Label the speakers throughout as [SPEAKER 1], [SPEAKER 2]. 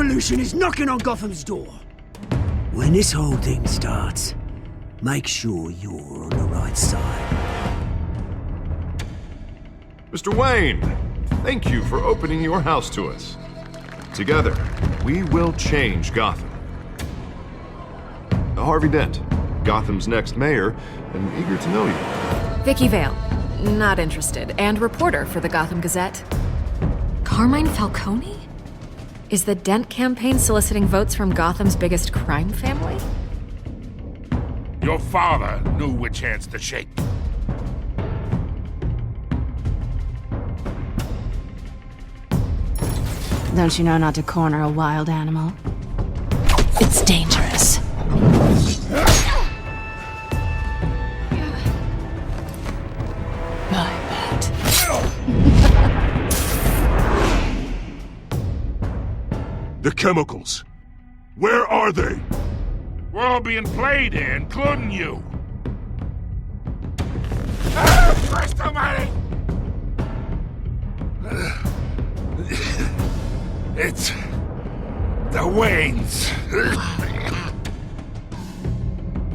[SPEAKER 1] revolution is knocking on Gotham's door. When this whole thing starts, make sure you're on the right side.
[SPEAKER 2] Mr. Wayne, thank you for opening your house to us. Together, we will change Gotham. Harvey Dent, Gotham's next mayor, and eager to know you.
[SPEAKER 3] Vicky Vale, not interested, and reporter for the Gotham Gazette. Carmine Falcone? Is the Dent campaign soliciting votes from Gotham's biggest crime family?
[SPEAKER 4] Your father knew which hands to shake.
[SPEAKER 5] Don't you know not to corner a wild animal? It's dangerous. My bad.
[SPEAKER 6] The chemicals. Where are they?
[SPEAKER 4] We're all being played here, including you. Christ almighty! It's the Waynes.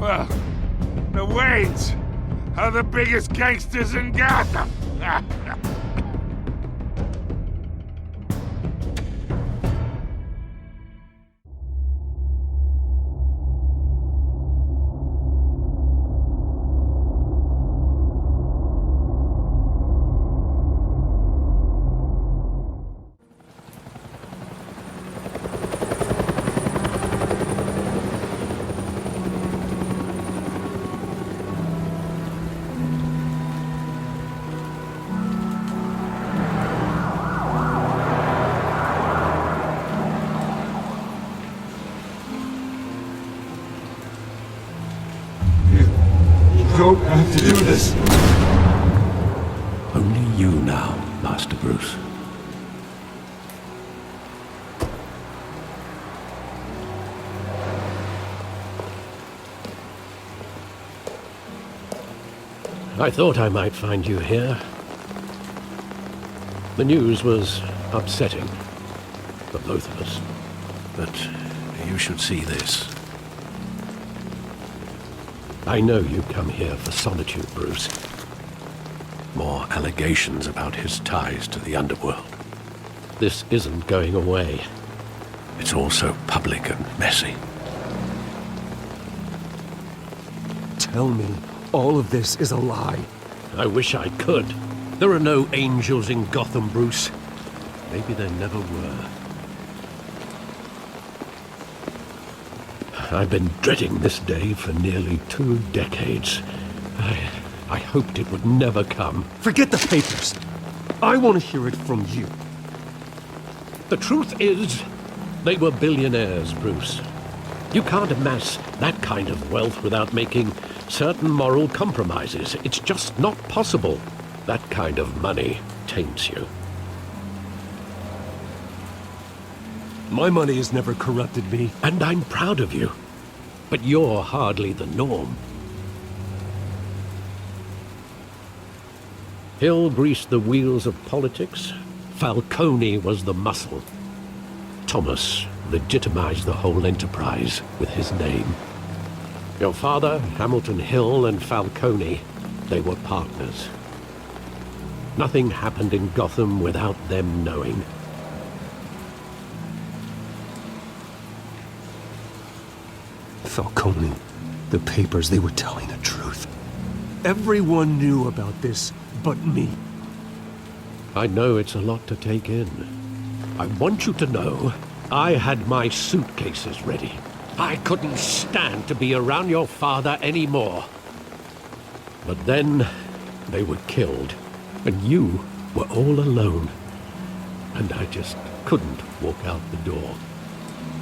[SPEAKER 4] Well, the Waynes are the biggest gangsters in Gotham.
[SPEAKER 6] Don't have to do this.
[SPEAKER 7] Only you now, Master Bruce. I thought I might find you here. The news was upsetting for both of us. But you should see this. I know you come here for solitude, Bruce. More allegations about his ties to the underworld. This isn't going away. It's also public and messy.
[SPEAKER 8] Tell me, all of this is a lie.
[SPEAKER 7] I wish I could. There are no angels in Gotham, Bruce. Maybe there never were. I've been dreading this day for nearly 2 decades. I hoped it would never come.
[SPEAKER 8] Forget the papers. I want to hear it from you.
[SPEAKER 7] The truth is, they were billionaires, Bruce. You can't amass that kind of wealth without making certain moral compromises. It's just not possible. That kind of money taints you.
[SPEAKER 8] My money has never corrupted me.
[SPEAKER 7] And I'm proud of you. But you're hardly the norm. Hill greased the wheels of politics. Falcone was the muscle. Thomas legitimized the whole enterprise with his name. Your father, Hamilton Hill, and Falcone, they were partners. Nothing happened in Gotham without them knowing.
[SPEAKER 8] Falcone, the papers, they were telling the truth. Everyone knew about this but me.
[SPEAKER 7] I know it's a lot to take in. I want you to know I had my suitcases ready. I couldn't stand to be around your father anymore. But then they were killed, and you were all alone. And I just couldn't walk out the door.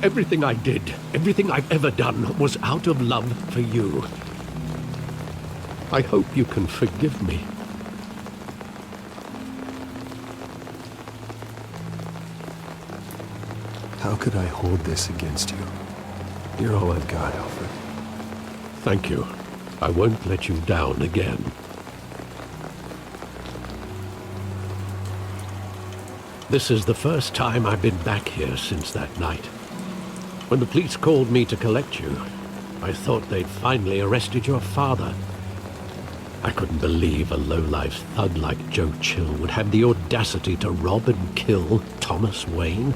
[SPEAKER 7] Everything I did, everything I've ever done, was out of love for you. I hope you can forgive me.
[SPEAKER 8] How could I hold this against you? You're all I've got, Alfred.
[SPEAKER 7] Thank you. I won't let you down again. This is the first time I've been back here since that night. When the police called me to collect you, I thought they'd finally arrested your father. I couldn't believe a low-life thug like Joe Chill would have the audacity to rob and kill Thomas Wayne.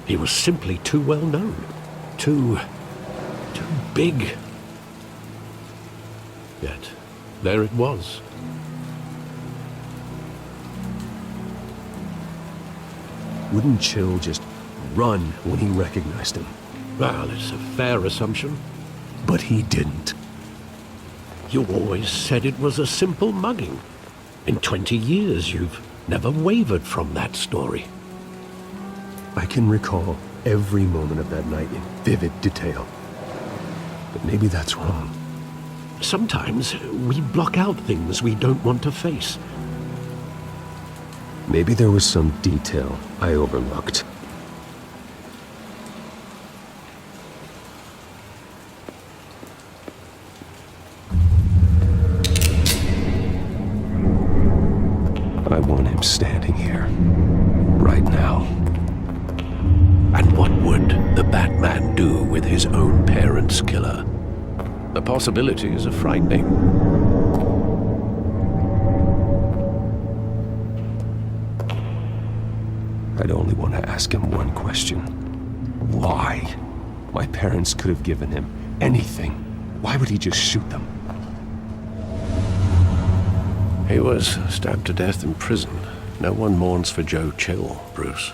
[SPEAKER 7] He was simply too well known. Too big. Yet, there it was.
[SPEAKER 8] Wouldn't Chill just run when he recognized him?
[SPEAKER 7] Well, it's a fair assumption.
[SPEAKER 8] But he didn't.
[SPEAKER 7] You always said it was a simple mugging. In 20 years, you've never wavered from that story.
[SPEAKER 8] I can recall every moment of that night in vivid detail. But maybe that's wrong.
[SPEAKER 7] Sometimes we block out things we don't want to face.
[SPEAKER 8] Maybe there was some detail I overlooked. I want him standing here, right now.
[SPEAKER 7] And what would the Batman do with his own parents' killer? The possibilities are frightening.
[SPEAKER 8] I'd only want to ask him one question. Why? My parents could have given him anything. Why would he just shoot them?
[SPEAKER 7] He was stabbed to death in prison. No one mourns for Joe Chill, Bruce.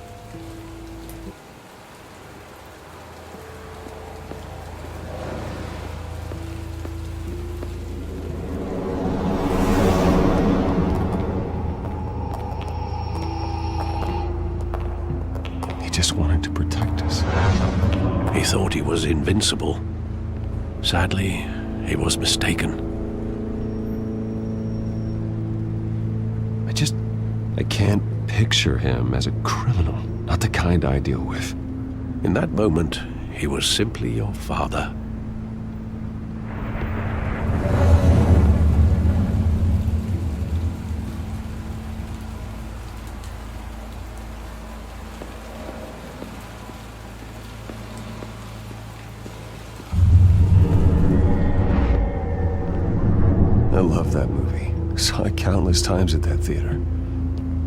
[SPEAKER 8] He just wanted to protect us.
[SPEAKER 7] He thought he was invincible. Sadly, he was mistaken.
[SPEAKER 8] I can't picture him as a criminal, not the kind I deal with.
[SPEAKER 7] In that moment, he was simply your father.
[SPEAKER 8] I love that movie. Saw it countless times at that theater.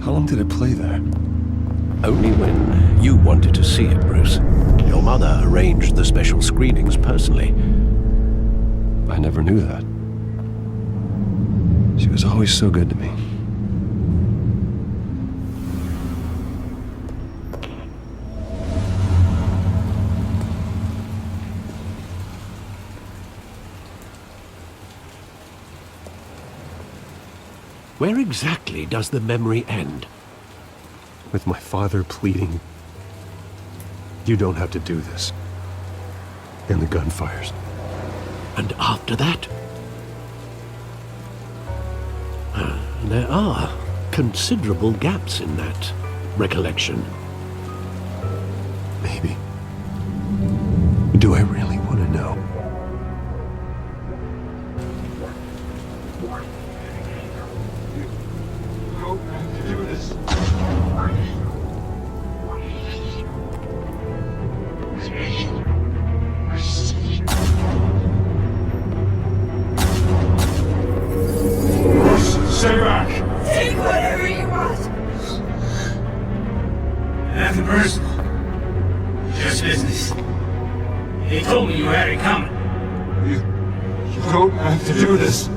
[SPEAKER 8] How long did it play there?
[SPEAKER 7] Only when you wanted to see it, Bruce. Your mother arranged the special screenings personally.
[SPEAKER 8] I never knew that. She was always so good to me.
[SPEAKER 7] Where exactly does the memory end?
[SPEAKER 8] With my father pleading, "You don't have to do this." And the gunfires.
[SPEAKER 7] And after that? There are considerable gaps in that recollection.
[SPEAKER 8] Maybe. Do I really want to know?
[SPEAKER 6] Stay back!
[SPEAKER 9] Take whatever you want.
[SPEAKER 10] Nothing personal. Just business. They told me you had it coming.
[SPEAKER 6] You don't have to do this.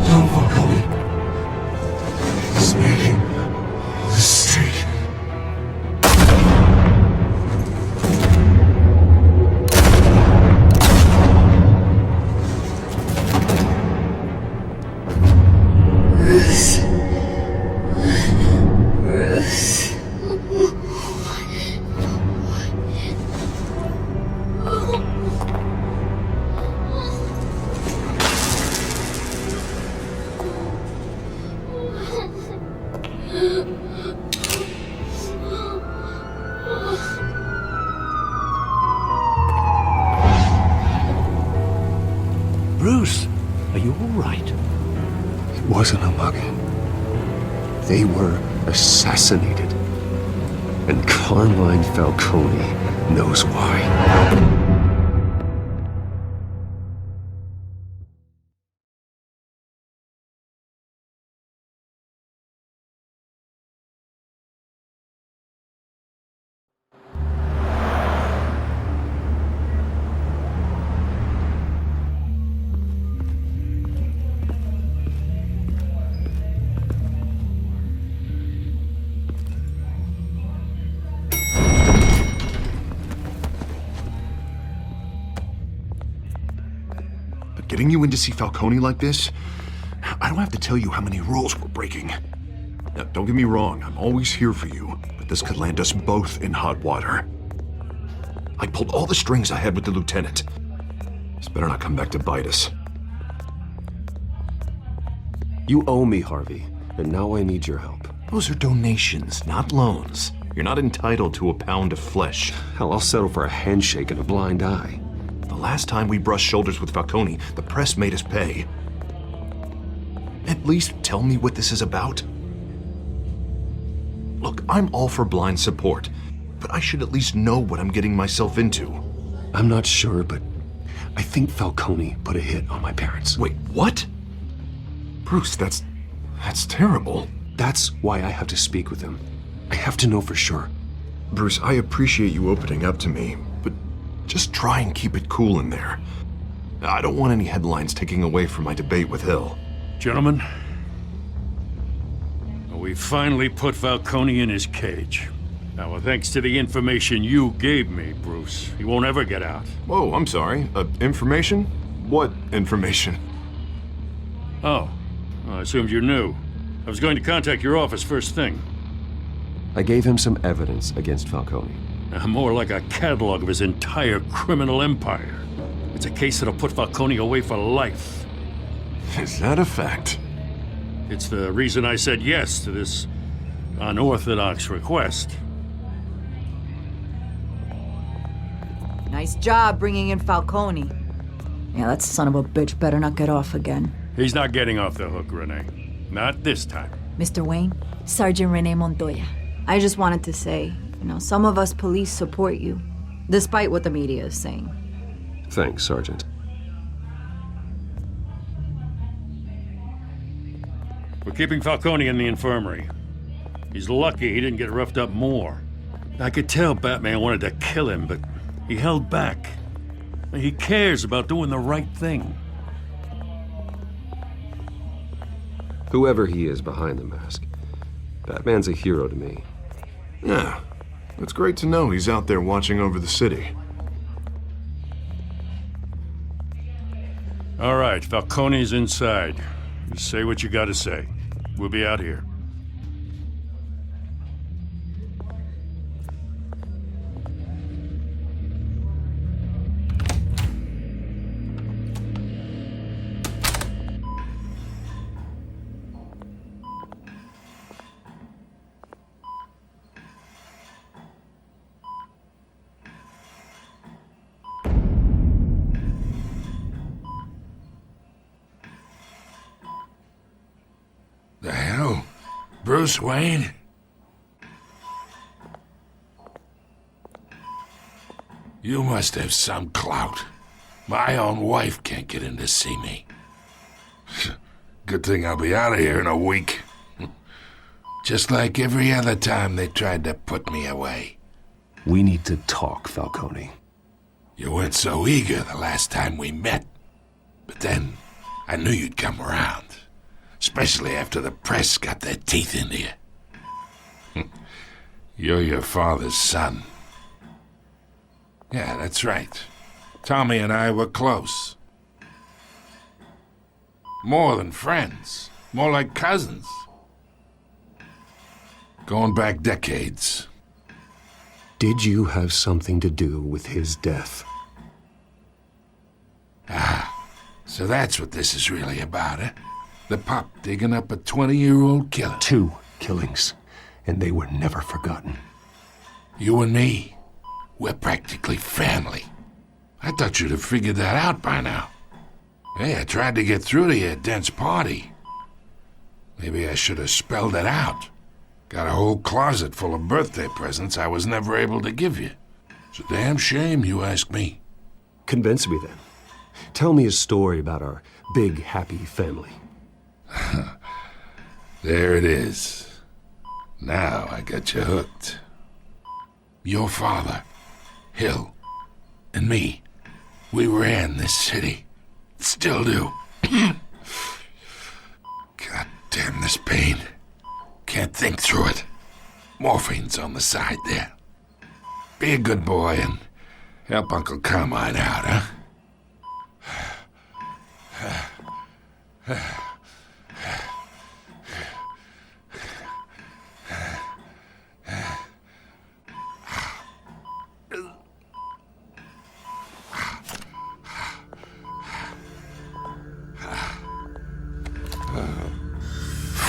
[SPEAKER 6] Don't follow me. It's making a mistake.
[SPEAKER 7] Bruce, are you all
[SPEAKER 8] wasn't a mugging. They were assassinated. And Carmine Falcone knows why.
[SPEAKER 2] Getting you in to see Falcone like this? I don't have to tell you how many rules we're breaking. Now, don't get me wrong, I'm always here for you, but this could land us both in hot water. I pulled all the strings I had with the lieutenant. This better not come back to bite us.
[SPEAKER 8] You owe me, Harvey, and now I need your help.
[SPEAKER 2] Those are donations, not loans. You're not entitled to a pound of flesh.
[SPEAKER 8] Hell, I'll settle for a handshake and a blind eye.
[SPEAKER 2] The last time we brushed shoulders with Falcone, the press made us pay. At least tell me what this is about. Look, I'm all for blind support, but I should at least know what I'm getting myself into.
[SPEAKER 8] I'm not sure, but I think Falcone put a hit on my parents.
[SPEAKER 2] Wait, what? Bruce, that's terrible.
[SPEAKER 8] That's why I have to speak with him. I have to know for sure.
[SPEAKER 2] Bruce, I appreciate you opening up to me, but just try and keep it cool in there. I don't want any headlines taking away from my debate with Hill.
[SPEAKER 4] Gentlemen, we finally put Falcone in his cage. Now, thanks to the information you gave me, Bruce, he won't ever get out.
[SPEAKER 2] Whoa, I'm sorry. Information? What information?
[SPEAKER 4] Oh, I assumed you knew. I was going to contact your office first thing.
[SPEAKER 8] I gave him some evidence against Falcone.
[SPEAKER 4] More like a catalog of his entire criminal empire. It's a case that'll put Falcone away for life.
[SPEAKER 2] Is that a fact?
[SPEAKER 4] It's the reason I said yes to this unorthodox request.
[SPEAKER 11] Nice job bringing in Falcone. Yeah, that son of a bitch better not get off again.
[SPEAKER 4] He's not getting off the hook, Renee. Not this time.
[SPEAKER 11] Mr. Wayne, Sergeant Renee Montoya. I just wanted to say, some of us police support you, despite what the media is saying.
[SPEAKER 8] Thanks, Sergeant.
[SPEAKER 4] We're keeping Falcone in the infirmary. He's lucky he didn't get roughed up more. I could tell Batman wanted to kill him, but he held back. He cares about doing the right thing.
[SPEAKER 8] Whoever he is behind the mask, Batman's a hero to me.
[SPEAKER 2] Yeah, it's great to know he's out there watching over the city.
[SPEAKER 4] All right, Falcone's inside. You say what you gotta say. We'll be out here.
[SPEAKER 12] The hell? Bruce Wayne? You must have some clout. My own wife can't get in to see me. Good thing I'll be out of here in a week. Just like every other time they tried to put me away.
[SPEAKER 8] We need to talk, Falcone.
[SPEAKER 12] You weren't so eager the last time we met. But then, I knew you'd come around. Especially after the press got their teeth into you. You're your father's son. Yeah, that's right. Tommy and I were close. More than friends. More like cousins. Going back decades.
[SPEAKER 8] Did you have something to do with his death?
[SPEAKER 12] Ah, so that's what this is really about, eh? The pop digging up a 20-year-old killer.
[SPEAKER 8] 2 killings, and they were never forgotten.
[SPEAKER 12] You and me, we're practically family. I thought you'd have figured that out by now. Hey, I tried to get through to you at Dent's party. Maybe I should have spelled it out. Got a whole closet full of birthday presents I was never able to give you. It's a damn shame, you ask me.
[SPEAKER 8] Convince me then. Tell me a story about our big, happy family.
[SPEAKER 12] There it is. Now I got you hooked. Your father, Hill, and me, we ran this city. Still do. God damn this pain. Can't think through it. Morphine's on the side there. Be a good boy and help Uncle Carmine out, huh?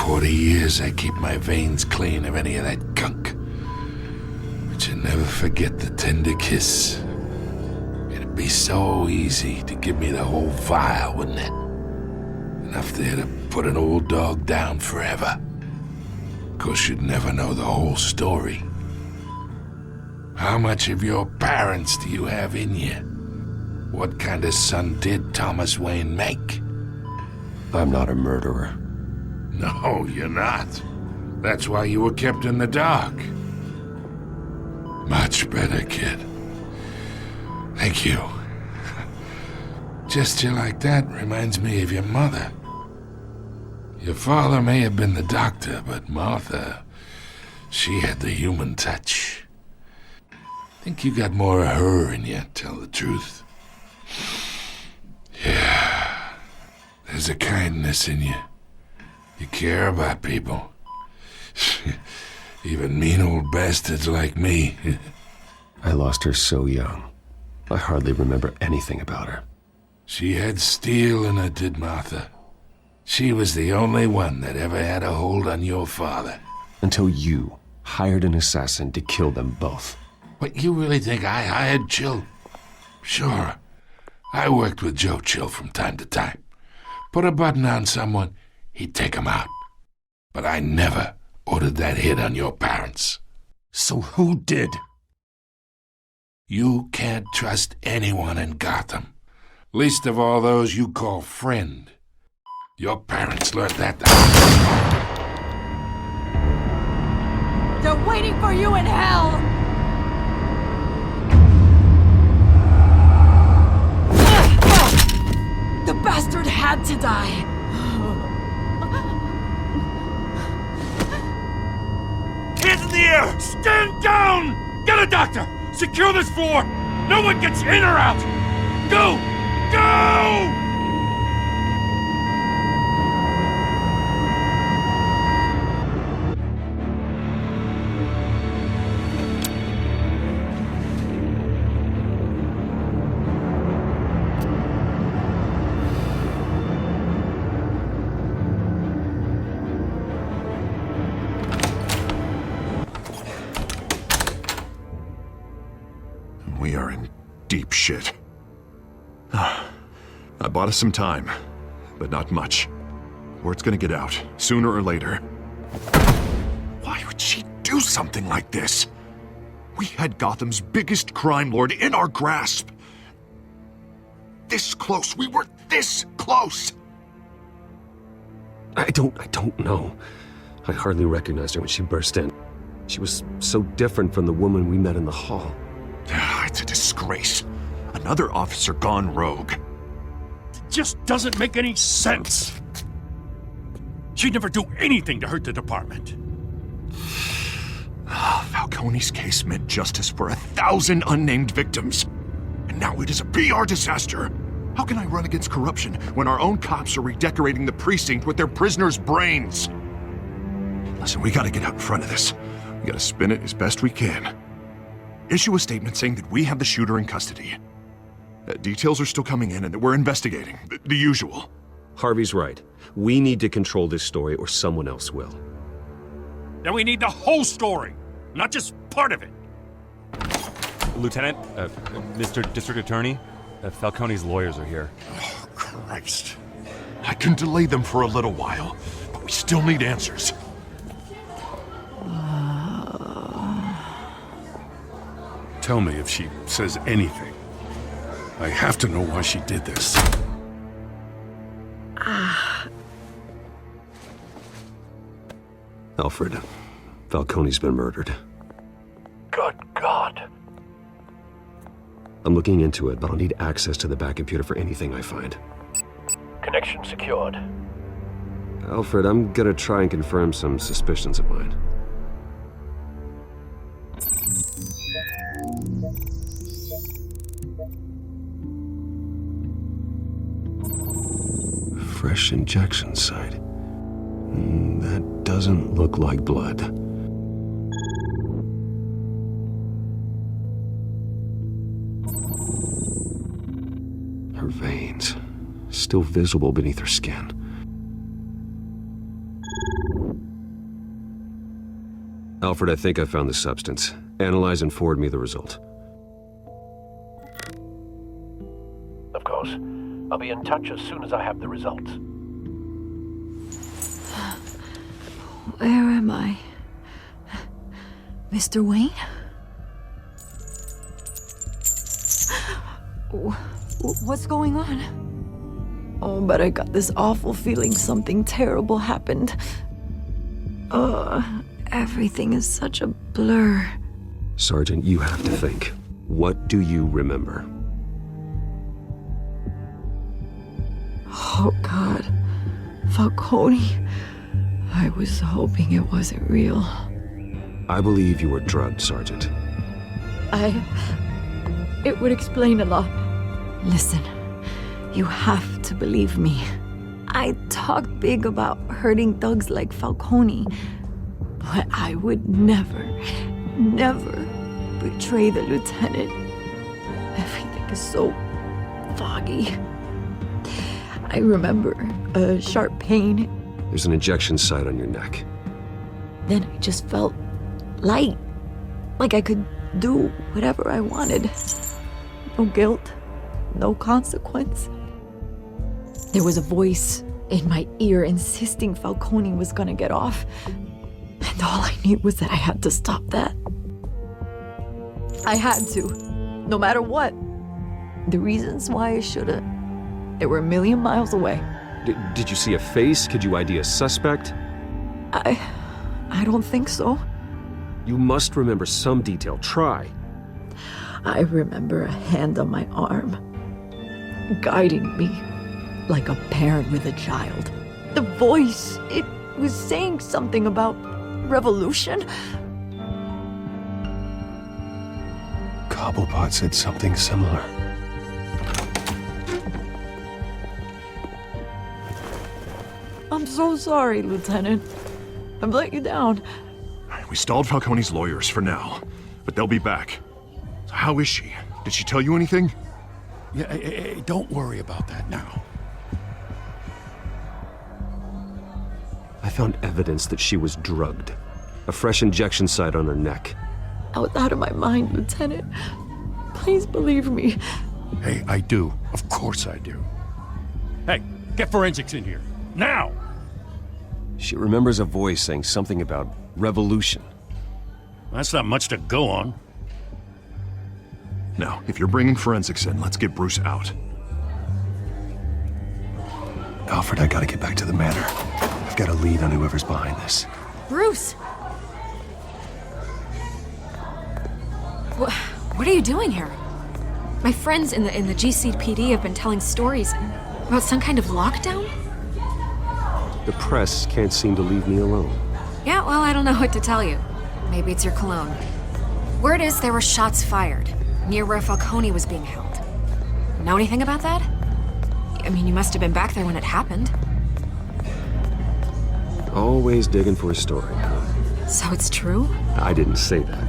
[SPEAKER 12] 40 years I keep my veins clean of any of that gunk. But you never forget the tender kiss. It'd be so easy to give me the whole vial, wouldn't it? Enough there to put an old dog down forever. Of course, you'd never know the whole story. How much of your parents do you have in you? What kind of son did Thomas Wayne make?
[SPEAKER 8] I'm not a murderer.
[SPEAKER 12] No, you're not. That's why you were kept in the dark. Much better, kid. Thank you. Gesture like that reminds me of your mother. Your father may have been the doctor, but Martha, she had the human touch. Think you got more of her in you, tell the truth. Yeah, there's a kindness in you. You care about people. Even mean old bastards like me.
[SPEAKER 8] I lost her so young. I hardly remember anything about her.
[SPEAKER 12] She had steel in her, did Martha. She was the only one that ever had a hold on your father.
[SPEAKER 8] Until you hired an assassin to kill them both.
[SPEAKER 12] What, you really think I hired Chill? Sure. I worked with Joe Chill from time to time. Put a button on someone, he'd take him out. But I never ordered that hit on your parents.
[SPEAKER 8] So who did?
[SPEAKER 12] You can't trust anyone in Gotham. Least of all those you call friend. Your parents learned that.
[SPEAKER 11] They're waiting for you in hell! The bastard had to die.
[SPEAKER 4] Hands in the air! Stand down! Get a doctor! Secure this floor! No one gets in or out! Go! Go!
[SPEAKER 2] We are in deep shit. I bought us some time, but not much. Word's gonna get out, sooner or later. Why would she do something like this? We had Gotham's biggest crime lord in our grasp. This close, we were this close!
[SPEAKER 8] I don't know. I hardly recognized her when she burst in. She was so different from the woman we met in the hall.
[SPEAKER 2] It's a disgrace. Another officer gone rogue.
[SPEAKER 4] It just doesn't make any sense. She'd never do anything to hurt the department.
[SPEAKER 2] Falcone's case meant justice for 1,000 unnamed victims. And now it is a PR disaster. How can I run against corruption when our own cops are redecorating the precinct with their prisoners' brains? Listen, we gotta get out in front of this. We gotta spin it as best we can. Issue a statement saying that we have the shooter in custody. Details are still coming in and that we're investigating. The usual.
[SPEAKER 8] Harvey's right. We need to control this story or someone else will.
[SPEAKER 4] Then we need the whole story, not just part of it.
[SPEAKER 13] Lieutenant, Mr. District Attorney, Falcone's lawyers are here.
[SPEAKER 2] Oh, Christ. I can delay them for a little while, but we We still need answers.
[SPEAKER 12] Tell me if she says anything. I have to know why she did this.
[SPEAKER 8] Alfred, Falcone's been murdered.
[SPEAKER 7] Good God.
[SPEAKER 8] I'm looking into it, but I'll need access to the back computer for anything I find.
[SPEAKER 7] Connection secured.
[SPEAKER 8] Alfred, I'm gonna try and confirm some suspicions of mine. Fresh injection site. That doesn't look like blood. Her veins, still visible beneath her skin. Alfred, I think I found the substance. Analyze and forward me the result.
[SPEAKER 7] Of course. I'll be in touch as soon as I have the results.
[SPEAKER 11] Where am I? Mr. Wayne? What's going on? Oh, but I got this awful feeling something terrible happened. Everything is such a blur.
[SPEAKER 8] Sergeant, you have to think. What do you remember?
[SPEAKER 11] Oh, God. Falcone. I was hoping it wasn't real.
[SPEAKER 8] I believe you were drugged, Sergeant.
[SPEAKER 11] It would explain a lot. Listen, you have to believe me. I talk big about hurting thugs like Falcone, but I would never betray the lieutenant. Everything is so foggy. I remember a sharp pain.
[SPEAKER 8] There's an injection site on your neck.
[SPEAKER 11] Then I just felt light, like I could do whatever I wanted. No guilt, no consequence. There was a voice in my ear insisting Falcone was gonna get off. And all I knew was that I had to stop that. I had to, no matter what. The reasons why I should've, they were a million miles away.
[SPEAKER 8] Did you see a face? Could you ID a suspect?
[SPEAKER 11] I don't think so.
[SPEAKER 8] You must remember some detail. Try.
[SPEAKER 11] I remember a hand on my arm, guiding me like a parent with a child. The voice, it was saying something about revolution.
[SPEAKER 8] Cobblepot said something similar.
[SPEAKER 11] I'm so sorry, Lieutenant. I've let you down.
[SPEAKER 2] We stalled Falcone's lawyers for now, but they'll be back. So how is she? Did she tell you anything?
[SPEAKER 4] Yeah, hey, don't worry about that now.
[SPEAKER 8] I found evidence that she was drugged. A fresh injection site on her neck.
[SPEAKER 11] I was out of my mind, Lieutenant. Please believe me.
[SPEAKER 4] Hey, I do. Of course I do. Hey, get forensics in here. Now!
[SPEAKER 8] She remembers a voice saying something about revolution.
[SPEAKER 4] That's not much to go on.
[SPEAKER 2] Now, if you're bringing forensics in, let's get Bruce out.
[SPEAKER 8] Alfred, I gotta get back to the manor. I've got a lead on whoever's behind this.
[SPEAKER 3] Bruce! What are you doing here? My friends in the GCPD have been telling stories about some kind of lockdown?
[SPEAKER 8] The press can't seem to leave me alone.
[SPEAKER 3] Yeah, well, I don't know what to tell you. Maybe it's your cologne. Word is there were shots fired near where Falcone was being held. Know anything about that? I mean, you must have been back there when it happened.
[SPEAKER 8] Always digging for a story, huh?
[SPEAKER 3] So it's true?
[SPEAKER 8] I didn't say that.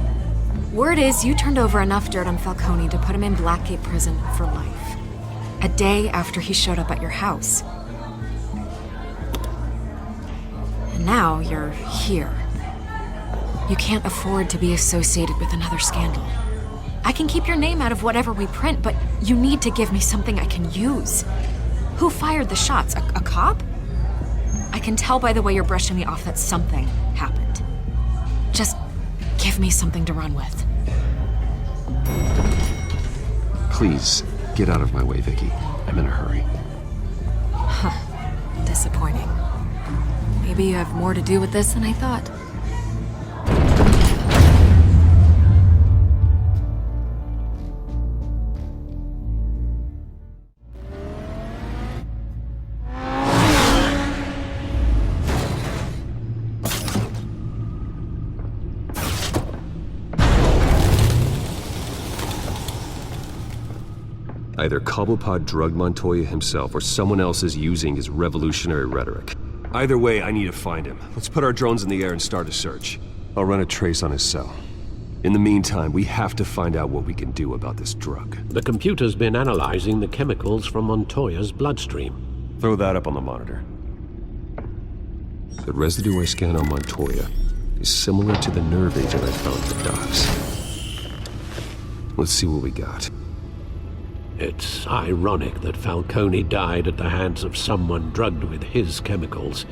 [SPEAKER 3] Word is you turned over enough dirt on Falcone to put him in Blackgate Prison for life. A day after he showed up at your house. And now you're here. You can't afford to be associated with another scandal. I can keep your name out of whatever we print, but you need to give me something I can use. Who fired the shots? A cop? I can tell by the way you're brushing me off that something happened. Just give me something to run with.
[SPEAKER 8] Please, get out of my way, Vicky. I'm in a hurry.
[SPEAKER 3] Huh. Disappointing. Maybe you have more to do with this than I thought.
[SPEAKER 8] Either Cobblepot drugged Montoya himself, or someone else is using his revolutionary rhetoric. Either way, I need to find him. Let's put our drones in the air and start a search. I'll run a trace on his cell. In the meantime, we have to find out what we can do about this drug.
[SPEAKER 7] The computer's been analyzing the chemicals from Montoya's bloodstream.
[SPEAKER 8] Throw that up on the monitor. The residue I scanned on Montoya is similar to the nerve agent I found at the docks. Let's see what we got.
[SPEAKER 7] It's ironic that Falcone died at the hands of someone drugged with his chemicals.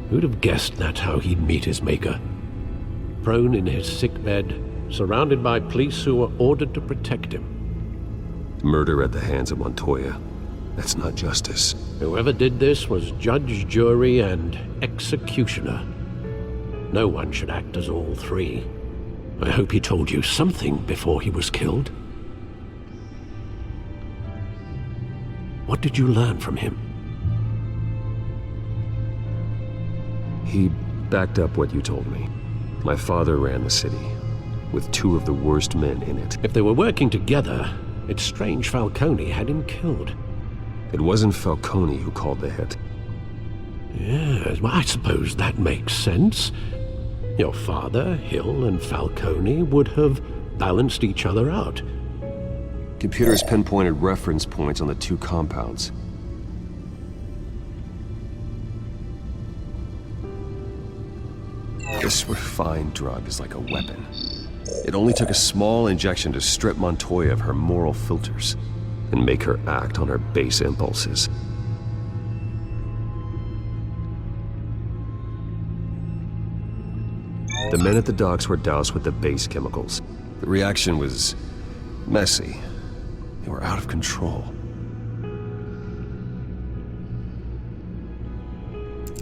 [SPEAKER 7] Who'd have guessed that's how he'd meet his maker? Prone in his sickbed, surrounded by police who were ordered to protect him.
[SPEAKER 8] Murder at the hands of Montoya. That's not justice.
[SPEAKER 7] Whoever did this was judge, jury, and executioner. No one should act as all three. I hope he told you something before he was killed. What did you learn from him?
[SPEAKER 8] He backed up what you told me. My father ran the city, with two of the worst men in it.
[SPEAKER 7] If they were working together, it's strange Falcone had him killed.
[SPEAKER 8] It wasn't Falcone who called the hit.
[SPEAKER 7] Yes, well, I suppose that makes sense. Your father, Hill, and Falcone would have balanced each other out.
[SPEAKER 8] Computers pinpointed reference points on the two compounds. This refined drug is like a weapon. It only took a small injection to strip Montoya of her moral filters and make her act on her base impulses. The men at the docks were doused with the base chemicals. The reaction was messy. They were out of control.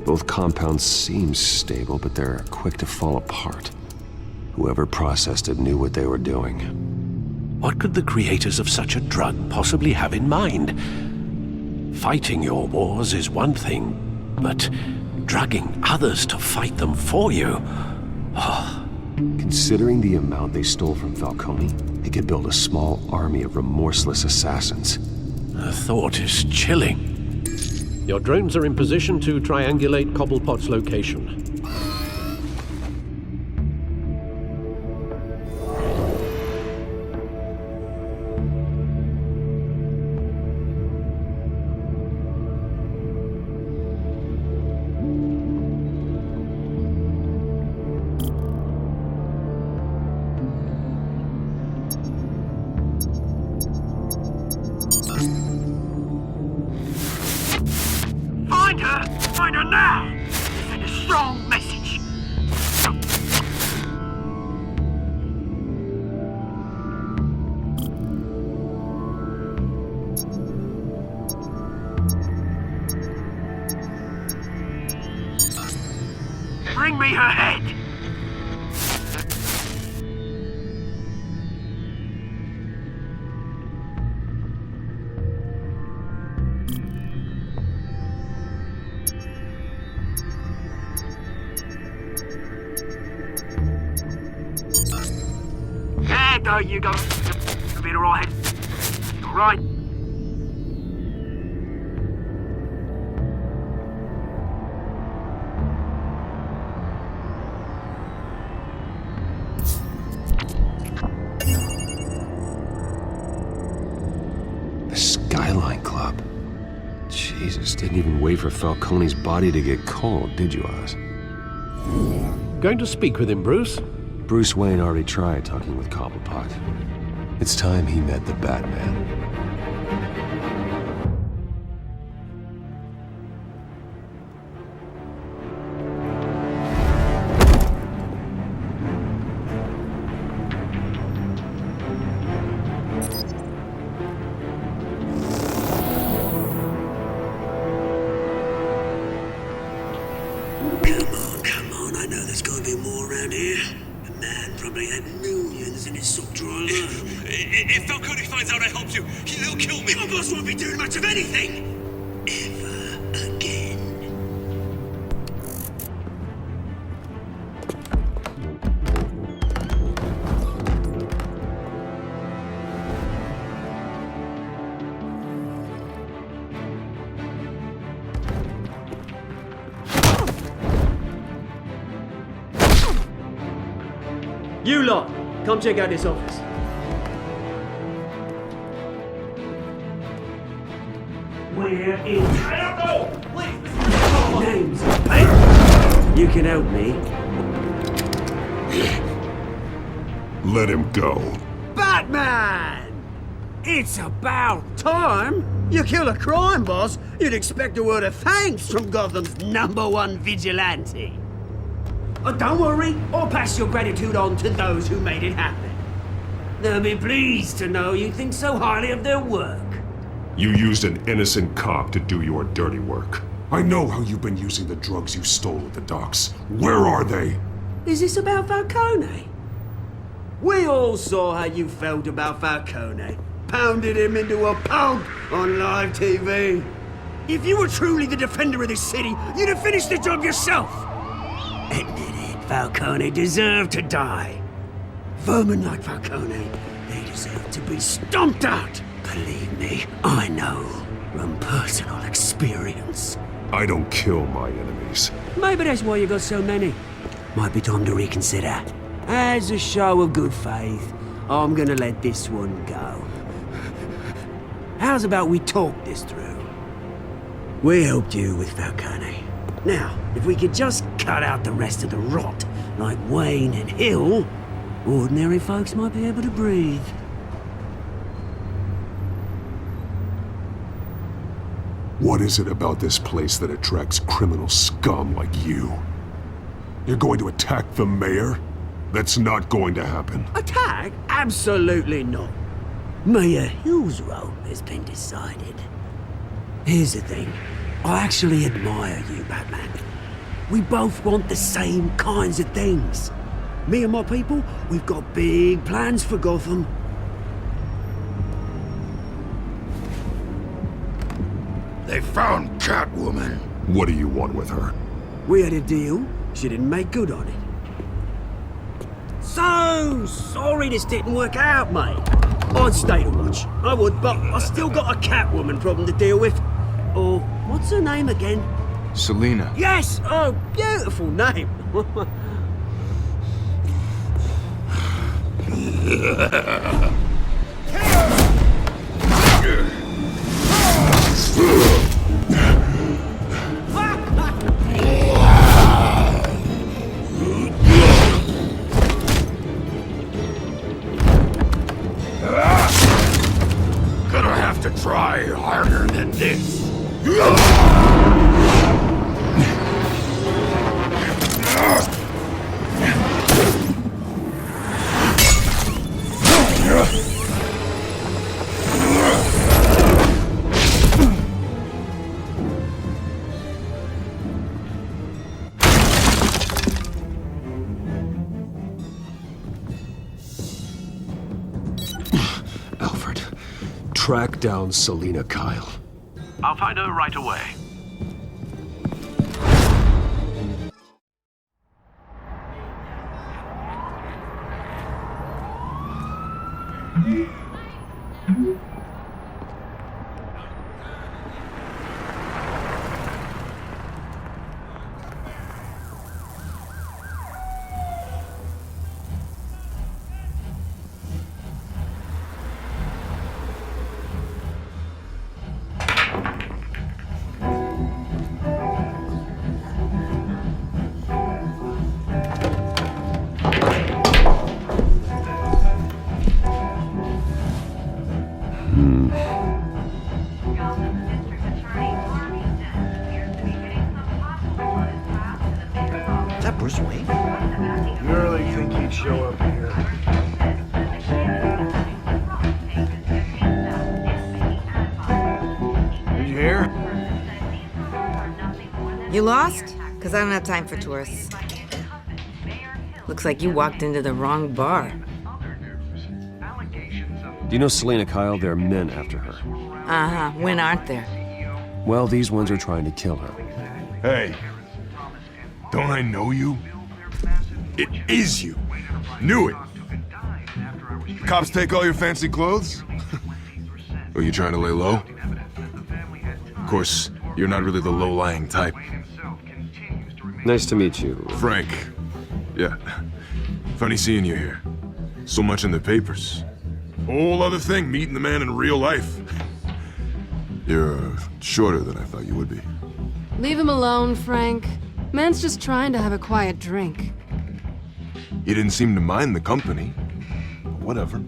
[SPEAKER 8] Both compounds seem stable, but they're quick to fall apart. Whoever processed it knew what they were doing.
[SPEAKER 7] What could the creators of such a drug possibly have in mind? Fighting your wars is one thing, but drugging others to fight them for you?
[SPEAKER 8] Considering the amount they stole from Falcone, they could build a small army of remorseless assassins.
[SPEAKER 7] The thought is chilling. Your drones are in position to triangulate Cobblepot's location.
[SPEAKER 1] Find her now! Send a strong message. Bring me her head! There you go. You'll be alright. Alright.
[SPEAKER 8] The Skyline Club. Jesus, didn't even wait for Falcone's body to get cold, did you, Oz?
[SPEAKER 7] Going to speak with him, Bruce?
[SPEAKER 8] Bruce Wayne already tried talking with Cobblepot. It's time he met the Batman.
[SPEAKER 1] around here. A man probably had millions in his sock drawer alone.
[SPEAKER 14] If Falcone finds out I helped you, he'll kill me.
[SPEAKER 1] Your boss won't be doing much of anything. Ever again.
[SPEAKER 15] You lot, come check out this office.
[SPEAKER 1] Where is... I don't know! Please, names. Hey, you can help me.
[SPEAKER 2] Let him go.
[SPEAKER 1] Batman! It's about time. You kill a crime boss, you'd expect a word of thanks from Gotham's #1 vigilante. But don't worry, I'll pass your gratitude on to those who made it happen. They'll be pleased to know you think so highly of their work.
[SPEAKER 2] You used an innocent cop to do your dirty work. I know how you've been using the drugs you stole at the docks. Where are they?
[SPEAKER 1] Is this about Falcone? We all saw how you felt about Falcone. Pounded him into a pulp on live TV. If you were truly the defender of this city, you'd have finished the job yourself. Admit it, Falcone deserved to die. Vermin like Falcone, they deserve to be stomped out. Believe me, I know from personal experience.
[SPEAKER 2] I don't kill my enemies.
[SPEAKER 1] Maybe that's why you got so many. Might be time to reconsider. As a show of good faith, I'm gonna let this one go. How's about we talk this through? We helped you with Falcone. Now, if we could just cut out the rest of the rot, like Wayne and Hill, ordinary folks might be able to breathe.
[SPEAKER 2] What is it about this place that attracts criminal scum like you? You're going to attack the mayor? That's not going to happen.
[SPEAKER 1] Attack? Absolutely not. Mayor Hill's role has been decided. Here's the thing. I actually admire you, Batman. We both want the same kinds of things. Me and my people, we've got big plans for Gotham.
[SPEAKER 12] They found Catwoman.
[SPEAKER 2] What do you want with her?
[SPEAKER 1] We had a deal. She didn't make good on it. So sorry this didn't work out, mate. I'd stay to watch. I would, but I still got a Catwoman problem to deal with. Or, what's her name again?
[SPEAKER 13] Selina.
[SPEAKER 1] Yes! Oh, beautiful name.
[SPEAKER 12] Gonna have to try harder than this.
[SPEAKER 2] Alfred, track down Selina Kyle.
[SPEAKER 16] I'll find her right away.
[SPEAKER 17] Brice Wayne?
[SPEAKER 6] You really think he'd show up here? Did you hear?
[SPEAKER 18] You lost? Because I don't have time for tourists. Looks like you walked into the wrong bar.
[SPEAKER 8] Do you know Selena Kyle? There are men after her.
[SPEAKER 18] Uh-huh. When aren't there?
[SPEAKER 8] Well, these ones are trying to kill her.
[SPEAKER 6] Hey, don't I know you? It is you. Knew it. Cops take all your fancy clothes? Are you trying to lay low? Of course, you're not really the low-lying type.
[SPEAKER 8] Nice to meet you.
[SPEAKER 6] Frank. Yeah. Funny seeing you here. So much in the papers. Whole other thing, meeting the man in real life. You're shorter than I thought you would be.
[SPEAKER 5] Leave him alone, Frank. Man's just trying to have a quiet drink.
[SPEAKER 6] You didn't seem to mind the company. Whatever.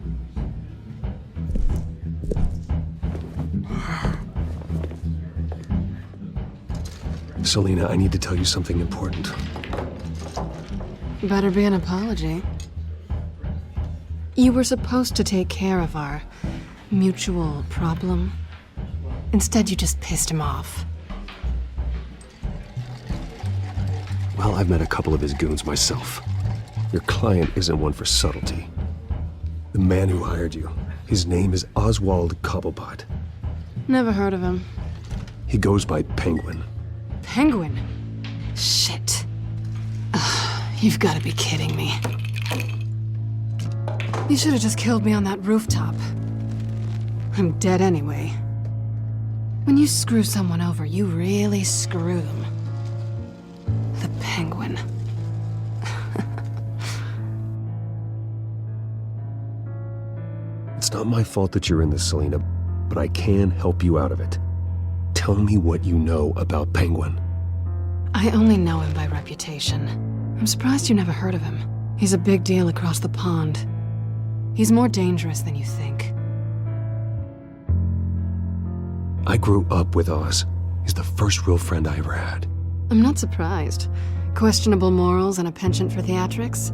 [SPEAKER 8] Selena, I need to tell you something important.
[SPEAKER 5] Better be an apology. You were supposed to take care of our mutual problem. Instead, you just pissed him off.
[SPEAKER 8] Well, I've met a couple of his goons myself. Your client isn't one for subtlety. The man who hired you, his name is Oswald Cobblepot.
[SPEAKER 5] Never heard of him.
[SPEAKER 8] He goes by Penguin.
[SPEAKER 5] Penguin? Shit. Ugh, you've got to be kidding me. You should have just killed me on that rooftop. I'm dead anyway. When you screw someone over, you really screw them. The Penguin.
[SPEAKER 8] It's not my fault that you're in this, Selena, but I can help you out of it. Tell me what you know about Penguin.
[SPEAKER 5] I only know him by reputation. I'm surprised you never heard of him. He's a big deal across the pond. He's more dangerous than you think.
[SPEAKER 8] I grew up with Oz. He's the first real friend I ever had.
[SPEAKER 5] I'm not surprised. Questionable morals and a penchant for theatrics.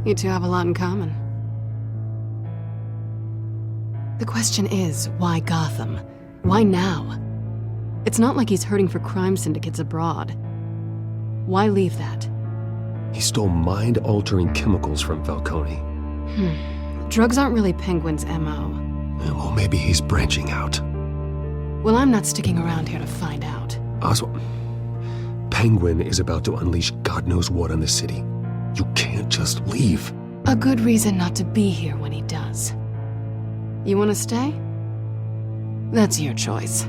[SPEAKER 5] You two have a lot in common. The question is, why Gotham? Why now? It's not like he's hurting for crime syndicates abroad. Why leave that?
[SPEAKER 8] He stole mind-altering chemicals from Falcone.
[SPEAKER 5] Drugs aren't really Penguin's MO.
[SPEAKER 8] Well, maybe he's branching out.
[SPEAKER 5] Well, I'm not sticking around here to find out.
[SPEAKER 8] Oswald, Penguin is about to unleash God knows what on the city. You can't just leave.
[SPEAKER 5] A good reason not to be here when he does. You want to stay? That's your choice.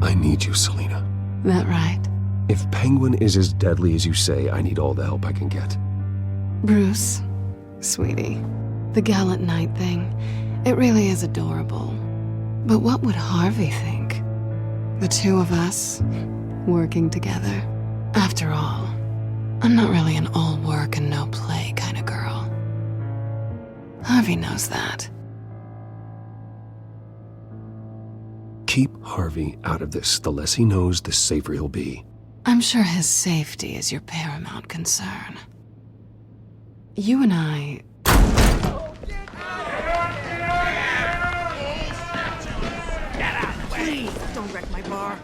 [SPEAKER 8] I need you, Selena.
[SPEAKER 5] That right?
[SPEAKER 8] If Penguin is as deadly as you say, I need all the help I can get.
[SPEAKER 5] Bruce, sweetie, the gallant knight thing, it really is adorable. But what would Harvey think? The two of us, working together. After all, I'm not really an all work and no play kind of girl. Harvey knows that.
[SPEAKER 8] Keep Harvey out of this. The less he knows, the safer he'll be.
[SPEAKER 5] I'm sure his safety is your paramount concern. You and I...
[SPEAKER 3] Please, don't wreck my bar.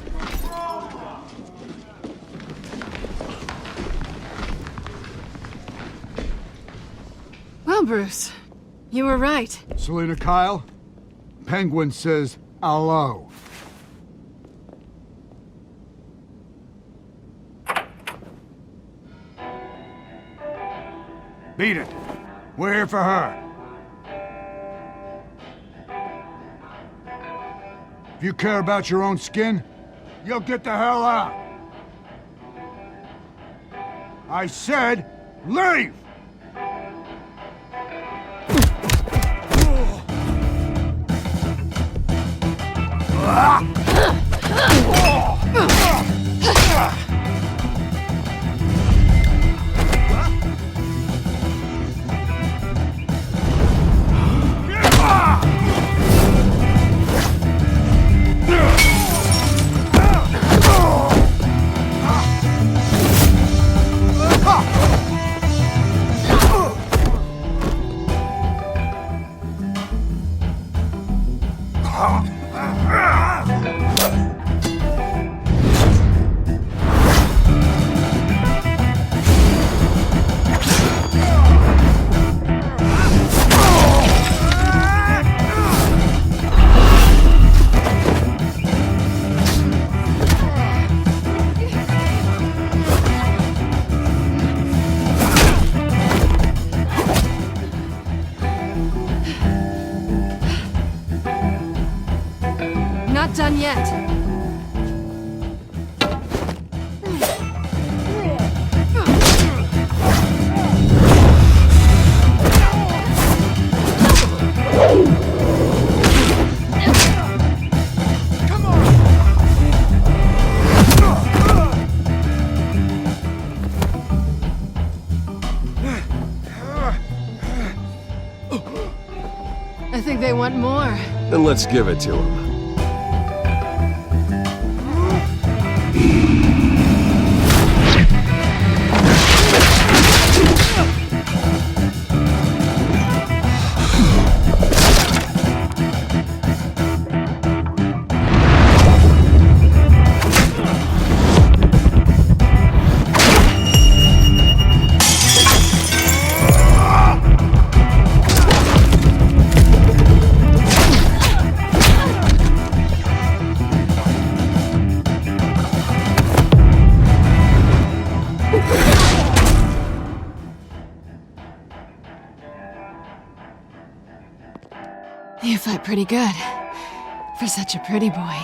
[SPEAKER 5] Well, Bruce, you were right.
[SPEAKER 19] Selena Kyle, Penguin says hello. Beat it. We're here for her. If you care about your own skin, you'll get the hell out. I said, leave!
[SPEAKER 5] done yet. I think they want more.
[SPEAKER 8] Then let's give it to them.
[SPEAKER 5] You fight pretty good. For such a pretty boy.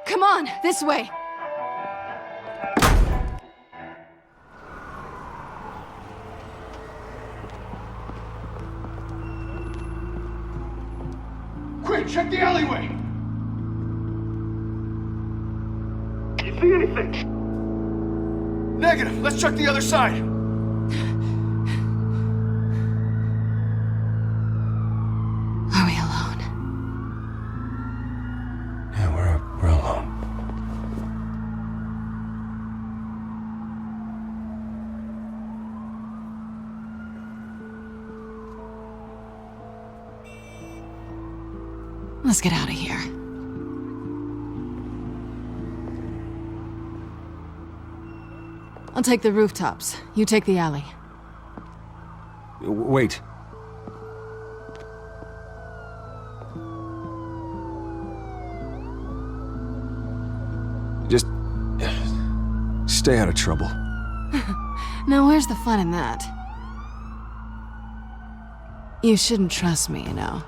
[SPEAKER 5] Come on, this way.
[SPEAKER 19] Quick, check the alleyway!
[SPEAKER 6] You see anything? Negative. Let's check the other side.
[SPEAKER 5] Are we alone?
[SPEAKER 6] Yeah, we're alone.
[SPEAKER 5] Let's get out of here. I'll take the rooftops. You take the alley.
[SPEAKER 8] Wait. Just stay out of trouble.
[SPEAKER 5] Now, where's the fun in that? You shouldn't trust me, you know.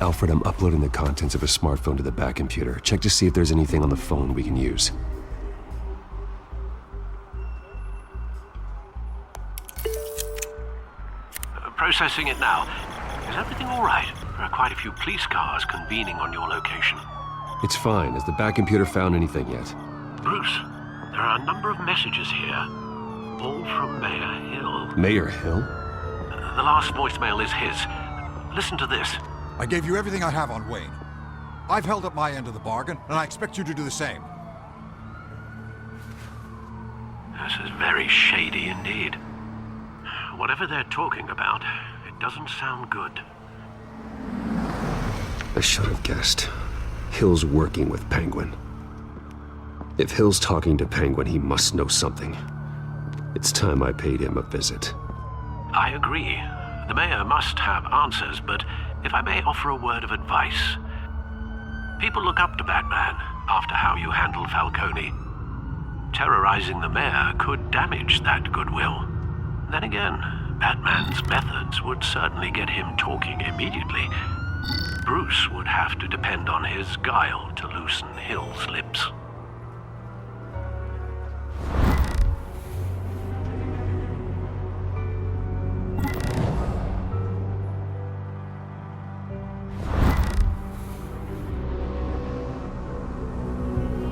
[SPEAKER 8] Alfred, I'm uploading the contents of a smartphone to the back computer. Check to see if there's anything on the phone we can use.
[SPEAKER 16] Processing it now. Is everything all right? There are quite a few police cars convening on your location.
[SPEAKER 8] It's fine. Has the back computer found anything yet?
[SPEAKER 16] Bruce, there are a number of messages here. All from Mayor Hill.
[SPEAKER 8] Mayor Hill?
[SPEAKER 16] The last voicemail is his. Listen to this.
[SPEAKER 20] I gave you everything I have on Wayne. I've held up my end of the bargain, and I expect you to do the same.
[SPEAKER 16] This is very shady indeed. Whatever they're talking about, it doesn't sound good.
[SPEAKER 8] I should have guessed. Hill's working with Penguin. If Hill's talking to Penguin, he must know something. It's time I paid him a visit.
[SPEAKER 16] I agree. The mayor must have answers, but if I may offer a word of advice. People look up to Batman after how you handled Falcone. Terrorizing the mayor could damage that goodwill. Then again, Batman's methods would certainly get him talking immediately. Bruce would have to depend on his guile to loosen Hill's lips.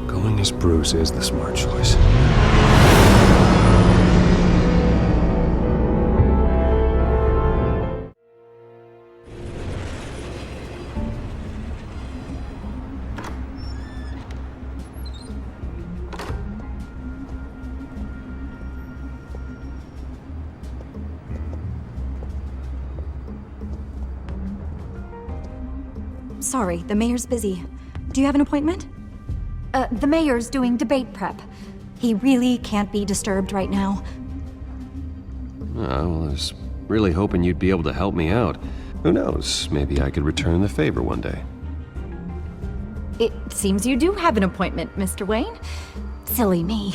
[SPEAKER 8] Going as Bruce is the smart choice.
[SPEAKER 21] Sorry, the mayor's busy. Do you have an appointment? The mayor's doing debate prep. He really can't be disturbed right now.
[SPEAKER 8] I was really hoping you'd be able to help me out. Who knows, maybe I could return the favor one day.
[SPEAKER 21] It seems you do have an appointment, Mr. Wayne. Silly me.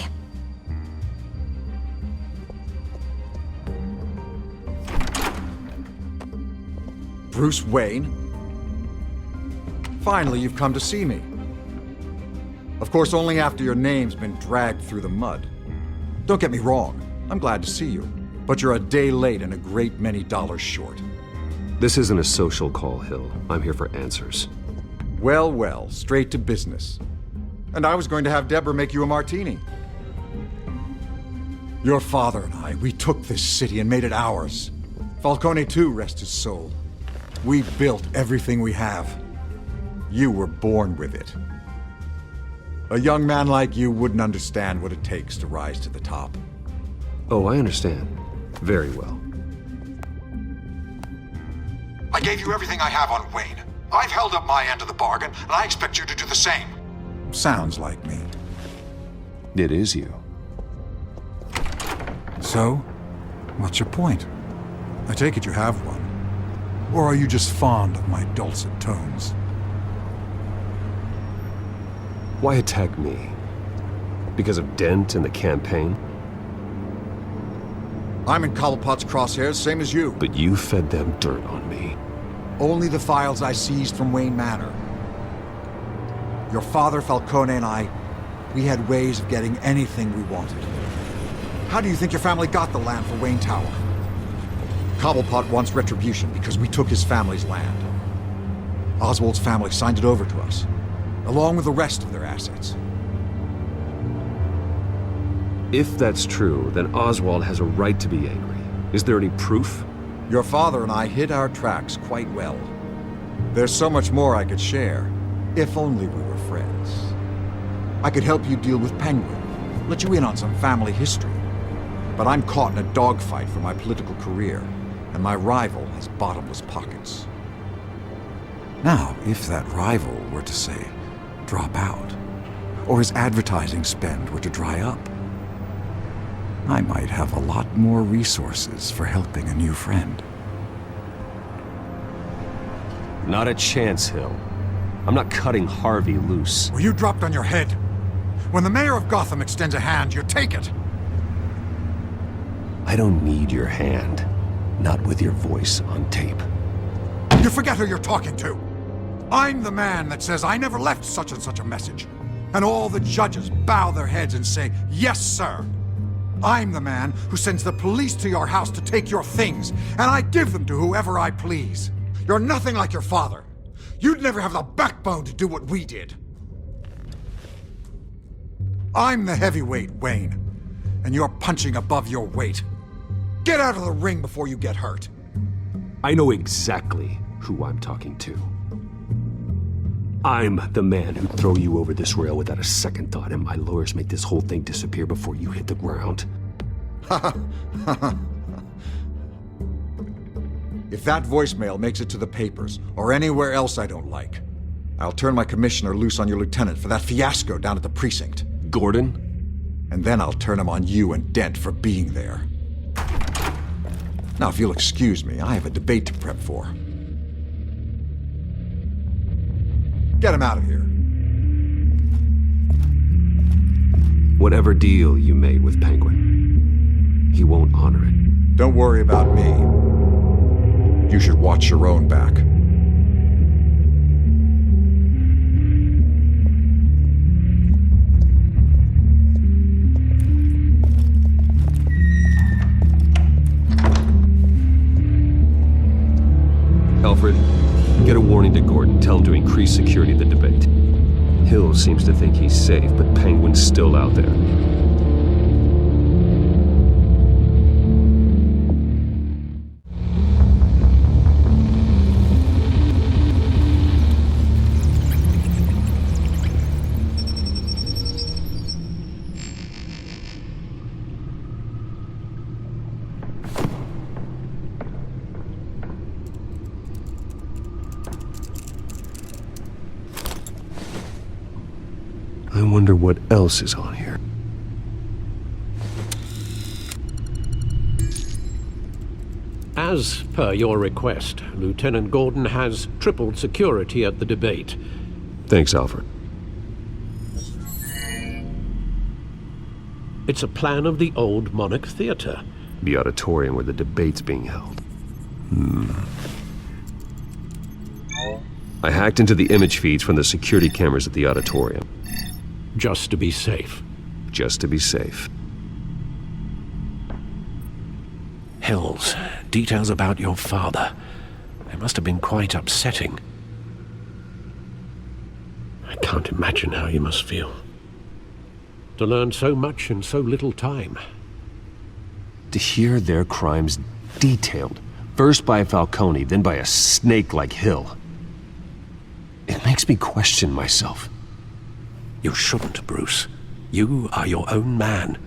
[SPEAKER 20] Bruce Wayne? Finally, you've come to see me. Of course, only after your name's been dragged through the mud. Don't get me wrong, I'm glad to see you. But you're a day late and a great many dollars short.
[SPEAKER 8] This isn't a social call, Hill. I'm here for answers.
[SPEAKER 20] Well, well, straight to business. And I was going to have Deborah make you a martini. Your father and I, we took this city and made it ours. Falcone too, rest his soul. We built everything we have. You were born with it. A young man like you wouldn't understand what it takes to rise to the top.
[SPEAKER 8] Oh, I understand. Very well.
[SPEAKER 20] I gave you everything I have on Wayne. I've held up my end of the bargain, and I expect you to do the same. Sounds like me.
[SPEAKER 8] It is you.
[SPEAKER 20] So, what's your point? I take it you have one. Or are you just fond of my dulcet tones?
[SPEAKER 8] Why attack me? Because of Dent and the campaign?
[SPEAKER 20] I'm in Cobblepot's crosshairs, same as you.
[SPEAKER 8] But you fed them dirt on me.
[SPEAKER 20] Only the files I seized from Wayne Manor. Your father, Falcone, and I, we had ways of getting anything we wanted. How do you think your family got the land for Wayne Tower? Cobblepot wants retribution because we took his family's land. Oswald's family signed it over to us, along with the rest of their assets.
[SPEAKER 8] If that's true, then Oswald has a right to be angry. Is there any proof?
[SPEAKER 20] Your father and I hid our tracks quite well. There's so much more I could share, if only we were friends. I could help you deal with Penguin, let you in on some family history. But I'm caught in a dogfight for my political career, and my rival has bottomless pockets. Now, if that rival were to, say, drop out, or his advertising spend were to dry up, I might have a lot more resources for helping a new friend.
[SPEAKER 8] Not a chance, Hill. I'm not cutting Harvey loose.
[SPEAKER 20] Were you dropped on your head? When the mayor of Gotham extends a hand, you take it!
[SPEAKER 8] I don't need your hand. Not with your voice on tape.
[SPEAKER 20] You forget who you're talking to! I'm the man that says I never left such and such a message. And all the judges bow their heads and say, "Yes, sir." I'm the man who sends the police to your house to take your things, and I give them to whoever I please. You're nothing like your father. You'd never have the backbone to do what we did. I'm the heavyweight, Wayne, and you're punching above your weight. Get out of the ring before you get hurt.
[SPEAKER 8] I know exactly who I'm talking to. I'm the man who'd throw you over this rail without a second thought, and my lawyers make this whole thing disappear before you hit the ground.
[SPEAKER 20] If that voicemail makes it to the papers, or anywhere else I don't like, I'll turn my commissioner loose on your lieutenant for that fiasco down at the precinct.
[SPEAKER 8] Gordon?
[SPEAKER 20] And then I'll turn him on you and Dent for being there. Now, if you'll excuse me, I have a debate to prep for. Get him out of here.
[SPEAKER 8] Whatever deal you made with Penguin, he won't honor it.
[SPEAKER 20] Don't worry about me. You should watch your own back.
[SPEAKER 8] Alfred, get a warning to Gordon. Tell him to increase security of the debate. Hill seems to think he's safe, but Penguin's still out there. I wonder what else is on here.
[SPEAKER 7] As per your request, Lieutenant Gordon has tripled security at the debate.
[SPEAKER 8] Thanks, Alfred.
[SPEAKER 7] It's a plan of the old Monarch Theater.
[SPEAKER 8] The auditorium where the debate's being held. I hacked into the image feeds from the security cameras at the auditorium.
[SPEAKER 7] Just to be safe.
[SPEAKER 8] Just to be safe.
[SPEAKER 7] Hills, details about your father. They must have been quite upsetting. I can't imagine how you must feel. To learn so much in so little time.
[SPEAKER 8] To hear their crimes detailed, first by Falcone, then by a snake like Hill. It makes me question myself.
[SPEAKER 7] You shouldn't, Bruce. You are your own man.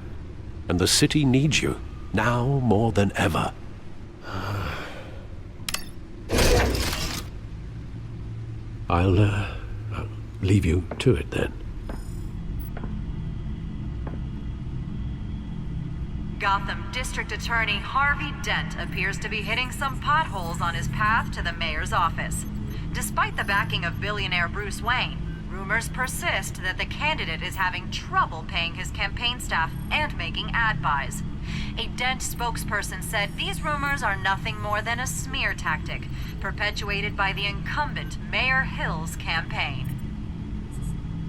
[SPEAKER 7] And the city needs you, now more than ever. I'll leave you to it then.
[SPEAKER 9] Gotham District Attorney Harvey Dent appears to be hitting some potholes on his path to the mayor's office. Despite the backing of billionaire Bruce Wayne, rumors persist that the candidate is having trouble paying his campaign staff and making ad buys. A Dent spokesperson said these rumors are nothing more than a smear tactic, perpetuated by the incumbent Mayor Hill's campaign.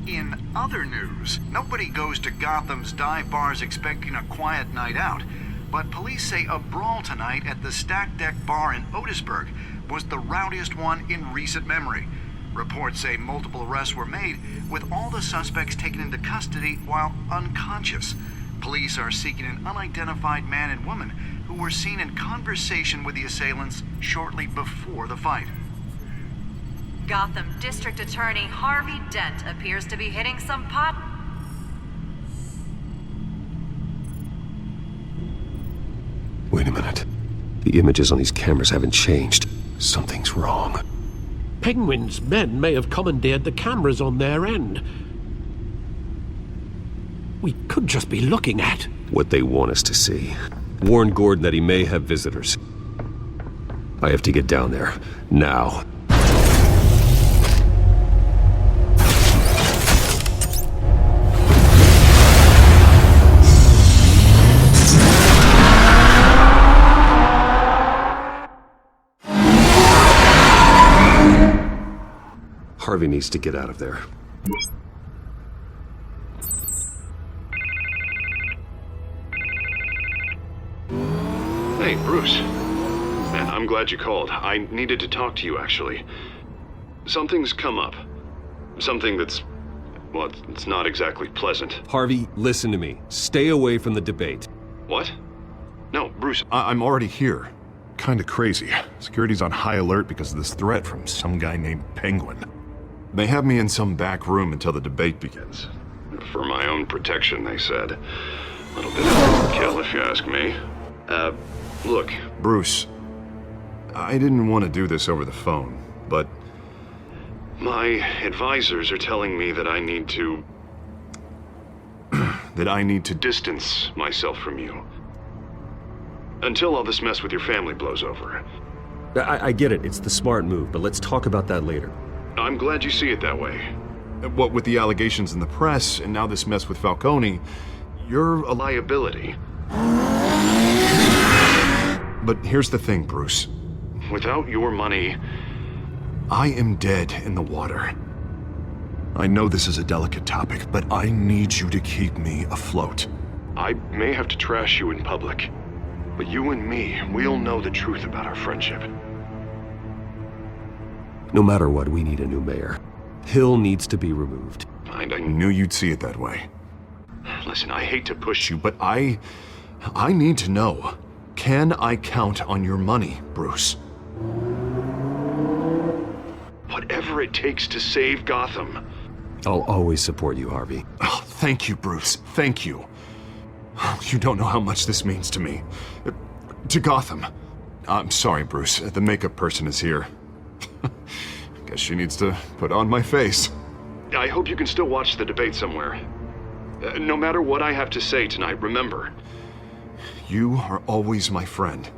[SPEAKER 22] In other news, nobody goes to Gotham's dive bars expecting a quiet night out, but police say a brawl tonight at the Stack Deck Bar in Otisburg was the rowdiest one in recent memory. Reports say multiple arrests were made, with all the suspects taken into custody while unconscious. Police are seeking an unidentified man and woman who were seen in conversation with the assailants shortly before the fight.
[SPEAKER 9] Gotham District Attorney Harvey Dent appears to be hitting some
[SPEAKER 8] Wait a minute. The images on these cameras haven't changed. Something's wrong.
[SPEAKER 7] Penguin's men may have commandeered the cameras on their end. We could just be looking at
[SPEAKER 8] what they want us to see. Warn Gordon that he may have visitors. I have to get down there. Now. Harvey needs to get out of there.
[SPEAKER 2] Hey, Bruce. Man, I'm glad you called. I needed to talk to you, actually. Something's come up. Something that's... well, it's not exactly pleasant.
[SPEAKER 8] Harvey, listen to me. Stay away from the debate.
[SPEAKER 2] What? No, Bruce, I'm already here. Kinda crazy. Security's on high alert because of this threat from some guy named Penguin. They have me in some back room until the debate begins. For my own protection, they said. A little bit of overkill, if you ask me. Look, Bruce, I didn't want to do this over the phone, but my advisors are telling me that I need to... that I need to distance myself from you. Until all this mess with your family blows over.
[SPEAKER 8] I get it. It's the smart move, but let's talk about that later.
[SPEAKER 2] I'm glad you see it that way. What with the allegations in the press, and now this mess with Falcone, you're a liability. But here's the thing, Bruce. Without your money, I am dead in the water. I know this is a delicate topic, but I need you to keep me afloat. I may have to trash you in public, but you and me, we'll know the truth about our friendship.
[SPEAKER 8] No matter what, we need a new mayor. Hill needs to be removed.
[SPEAKER 2] I knew you'd see it that way. Listen, I hate to push you, but I need to know. Can I count on your money, Bruce? Whatever it takes to save Gotham.
[SPEAKER 8] I'll always support you, Harvey.
[SPEAKER 2] Oh, thank you, Bruce. Thank you. You don't know how much this means to me. To Gotham. I'm sorry, Bruce. The makeup person is here. Guess she needs to put on my face. I hope you can still watch the debate somewhere. No matter what I have to say tonight, remember, you are always my friend.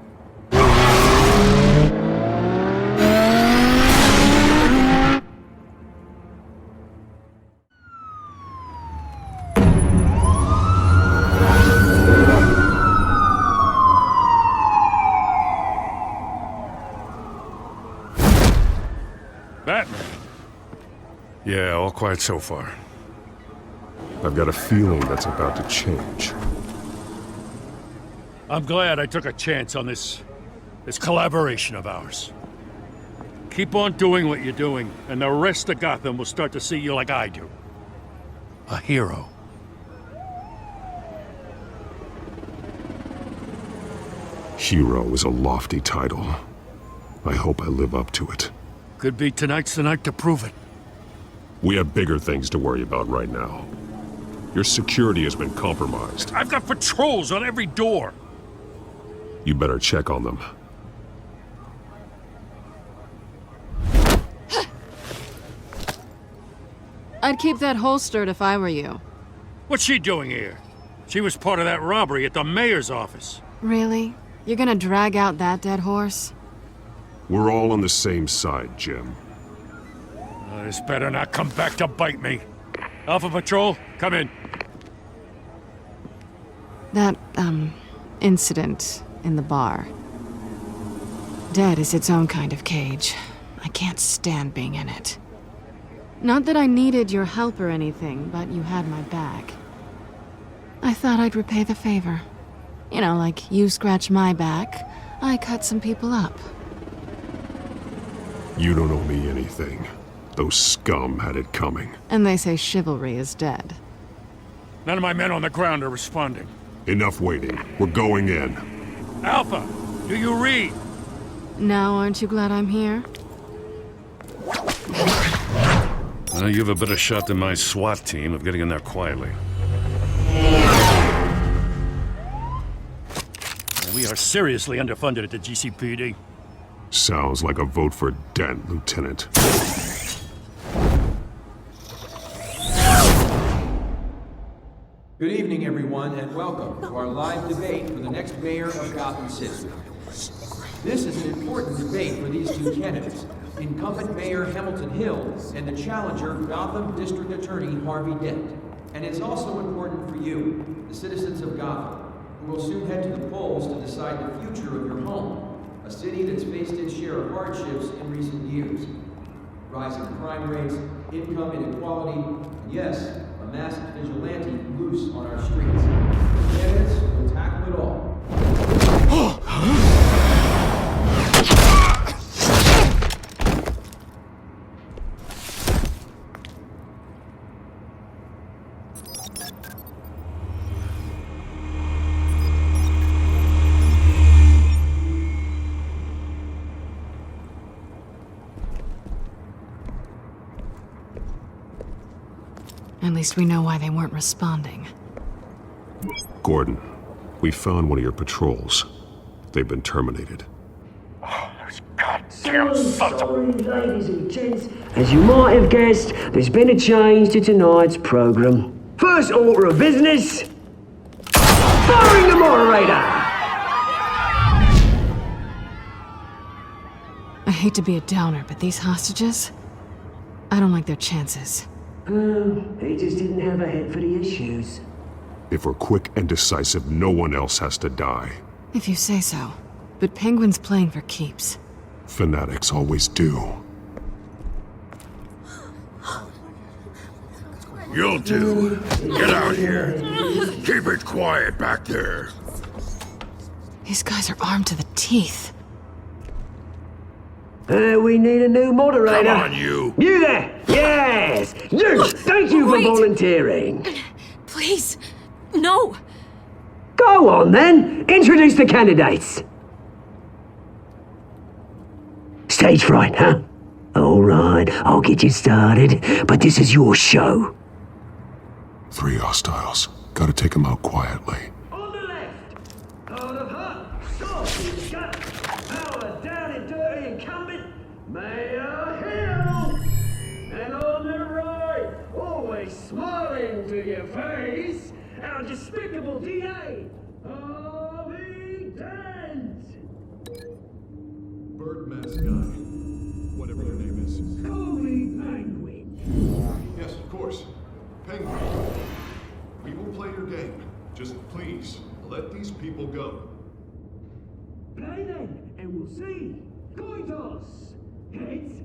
[SPEAKER 12] Yeah, all quiet so far.
[SPEAKER 6] I've got a feeling that's about to change.
[SPEAKER 4] I'm glad I took a chance on this collaboration of ours. Keep on doing what you're doing, and the rest of Gotham will start to see you like I do. A hero.
[SPEAKER 6] Hero is a lofty title. I hope I live up to it.
[SPEAKER 4] Could be tonight's the night to prove it.
[SPEAKER 6] We have bigger things to worry about right now. Your security has been compromised.
[SPEAKER 4] I've got patrols on every door.
[SPEAKER 6] You better check on them.
[SPEAKER 5] I'd keep that holstered if I were you.
[SPEAKER 4] What's she doing here? She was part of that robbery at the mayor's office.
[SPEAKER 5] Really? You're gonna drag out that dead horse?
[SPEAKER 6] We're all on the same side, Jim.
[SPEAKER 4] This better not come back to bite me. Alpha Patrol, come in.
[SPEAKER 5] That, incident in the bar. Dead is its own kind of cage. I can't stand being in it. Not that I needed your help or anything, but you had my back. I thought I'd repay the favor. You know, like you scratch my back, I cut some people up.
[SPEAKER 6] You don't owe me anything. Those scum had it coming.
[SPEAKER 5] And they say chivalry is dead.
[SPEAKER 4] None of my men on the ground are responding.
[SPEAKER 6] Enough waiting. We're going in.
[SPEAKER 4] Alpha, do you read?
[SPEAKER 5] Now aren't you glad I'm here?
[SPEAKER 4] You have a better shot than my SWAT team of getting in there quietly. We are seriously underfunded at the GCPD.
[SPEAKER 6] Sounds like a vote for Dent, Lieutenant.
[SPEAKER 10] Good evening, everyone, and welcome to our live debate for the next mayor of Gotham City. This is an important debate for these two candidates, incumbent Mayor Hamilton Hill and the challenger Gotham District Attorney Harvey Dent. And it's also important for you, the citizens of Gotham, who will soon head to the polls to decide the future of your home, a city that's faced its share of hardships in recent years. Rising crime rates, income inequality, and yes, a masked vigilante loose on our streets. The candidates will tackle it all.
[SPEAKER 5] At least we know why they weren't responding.
[SPEAKER 6] Gordon, we found one of your patrols. They've been terminated.
[SPEAKER 11] Goddamn sons of... Ladies and gents, as you might have guessed, there's been a change to tonight's program. First order of business, firing the moderator!
[SPEAKER 5] I hate to be a downer, but these hostages, I don't like their chances.
[SPEAKER 11] He just didn't have a head for the issues.
[SPEAKER 6] If we're quick and decisive, no one else has to die.
[SPEAKER 5] If you say so. But Penguin's playing for keeps.
[SPEAKER 6] Fanatics always do.
[SPEAKER 12] You'll do. Get out here. Keep it quiet back there.
[SPEAKER 5] These guys are armed to the teeth.
[SPEAKER 11] We need a new moderator.
[SPEAKER 12] Come on, you.
[SPEAKER 11] You there! Yes! You! Thank you for volunteering.
[SPEAKER 3] Please, no.
[SPEAKER 11] Go on, then. Introduce the candidates. Stage fright, huh? All right, I'll get you started, but this is your show.
[SPEAKER 6] 3 hostiles. Gotta take them out quietly.
[SPEAKER 11] On the left, out of her, soft gut, power down and dirty incumbent, Mayor Hill. And on the right, always smiling to your face, our despicable DA, Harvey Dent.
[SPEAKER 2] Bird mask guy. Whatever your name is.
[SPEAKER 11] Call me Penguin.
[SPEAKER 2] Yes, of course. Penguin. We will play your game. Just please, let these people go.
[SPEAKER 11] Play then, and we'll see. Coin toss. Heads.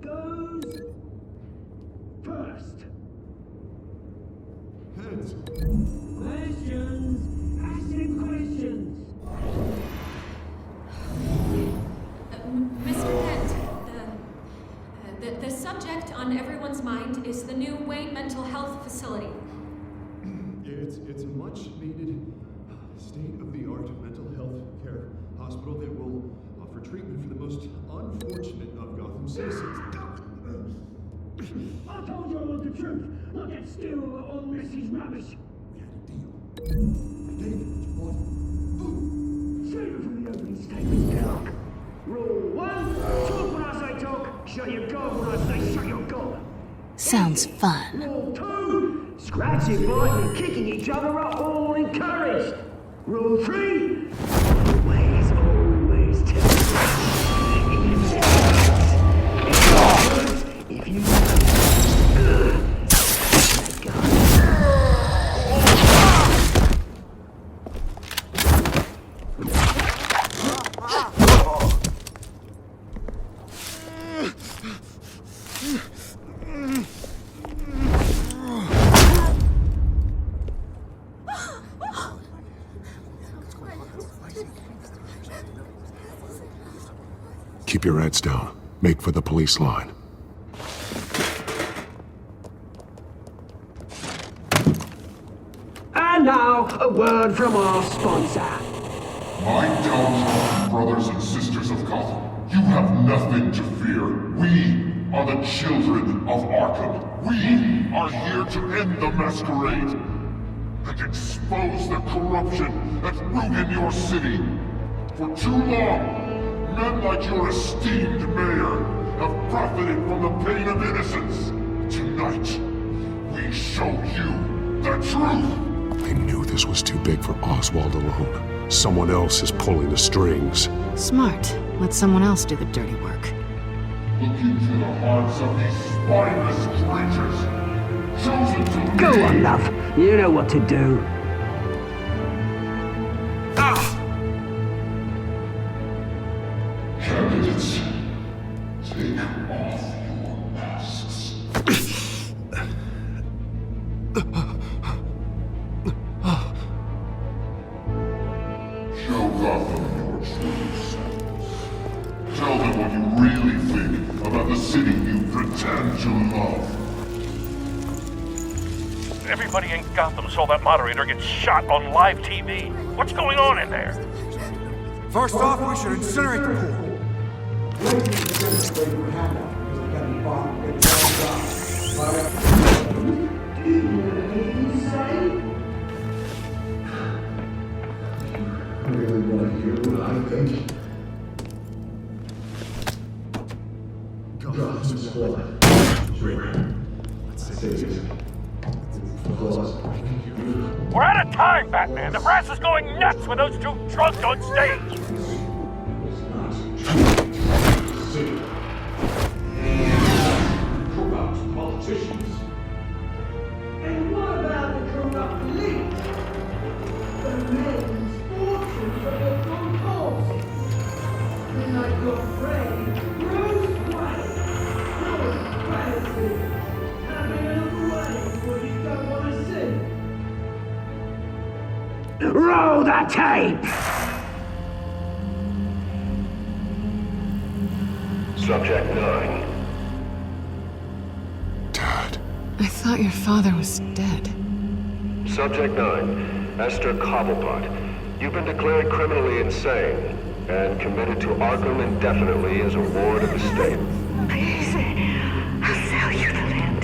[SPEAKER 11] Goes. first.
[SPEAKER 19] Heads.
[SPEAKER 11] Questions? Ask him questions.
[SPEAKER 14] Mr. Kent, the subject on everyone's mind is the new Wayne Mental Health Facility.
[SPEAKER 15] It's a much-needed, state-of-the-art mental health care hospital that will offer treatment for the most unfortunate of Gotham citizens.
[SPEAKER 11] I told you I want the truth, not that still on Mrs. Rubbish.
[SPEAKER 15] We had a deal. David, what?
[SPEAKER 11] Save it from the opening statement, Doc. Rule 1, talk when I say talk, shut your gob when I say shut your gob.
[SPEAKER 21] Sounds fun.
[SPEAKER 11] Rule 2, scratching, biting, and kicking each other are all encouraged. Rule 3, always tell if you
[SPEAKER 2] Keep your heads down. Make for the police line.
[SPEAKER 11] And now, a word from our sponsor.
[SPEAKER 23] My downtrodden brothers and sisters of Gotham, you have nothing to fear. We are the children of Arkham. We are here to end the masquerade and expose the corruption that rooted your city. For too long, men like your esteemed mayor have profited from the pain of innocence. Tonight, we show you the truth.
[SPEAKER 2] I knew this was too big for Oswald alone. Someone else is pulling the strings.
[SPEAKER 5] Smart. Let someone else do the dirty work.
[SPEAKER 23] Look into the hearts of these spineless creatures, chosen to
[SPEAKER 11] Go
[SPEAKER 23] lead.
[SPEAKER 11] on, love. You know what to do.
[SPEAKER 23] Candidates, take off your masks. Show Gotham your true selves. Tell them what you really think about the city you pretend to love.
[SPEAKER 24] Everybody in Gotham saw that moderator get shot on live TV. What's going on in there?
[SPEAKER 19] First off, we should incinerate the pool.
[SPEAKER 11] Really want to hear what I think? Gotham's blood. Sure. Let's say it.
[SPEAKER 24] We're out of time, Batman. The brass is going nuts with those two drunks on stage.
[SPEAKER 11] Corrupt politicians. And what about the corrupt elite? The men's fortunes of the concourse. Then I got Ray, Bruce Wayne, Lord Fancy, having another way what you don't want to see. Roll the tape!
[SPEAKER 25] Subject 9.
[SPEAKER 5] I thought your father was dead.
[SPEAKER 25] Subject 9, Esther Cobblepot. You've been declared criminally insane and committed to Arkham indefinitely as a ward of the state.
[SPEAKER 26] Please, I'll sell you the land.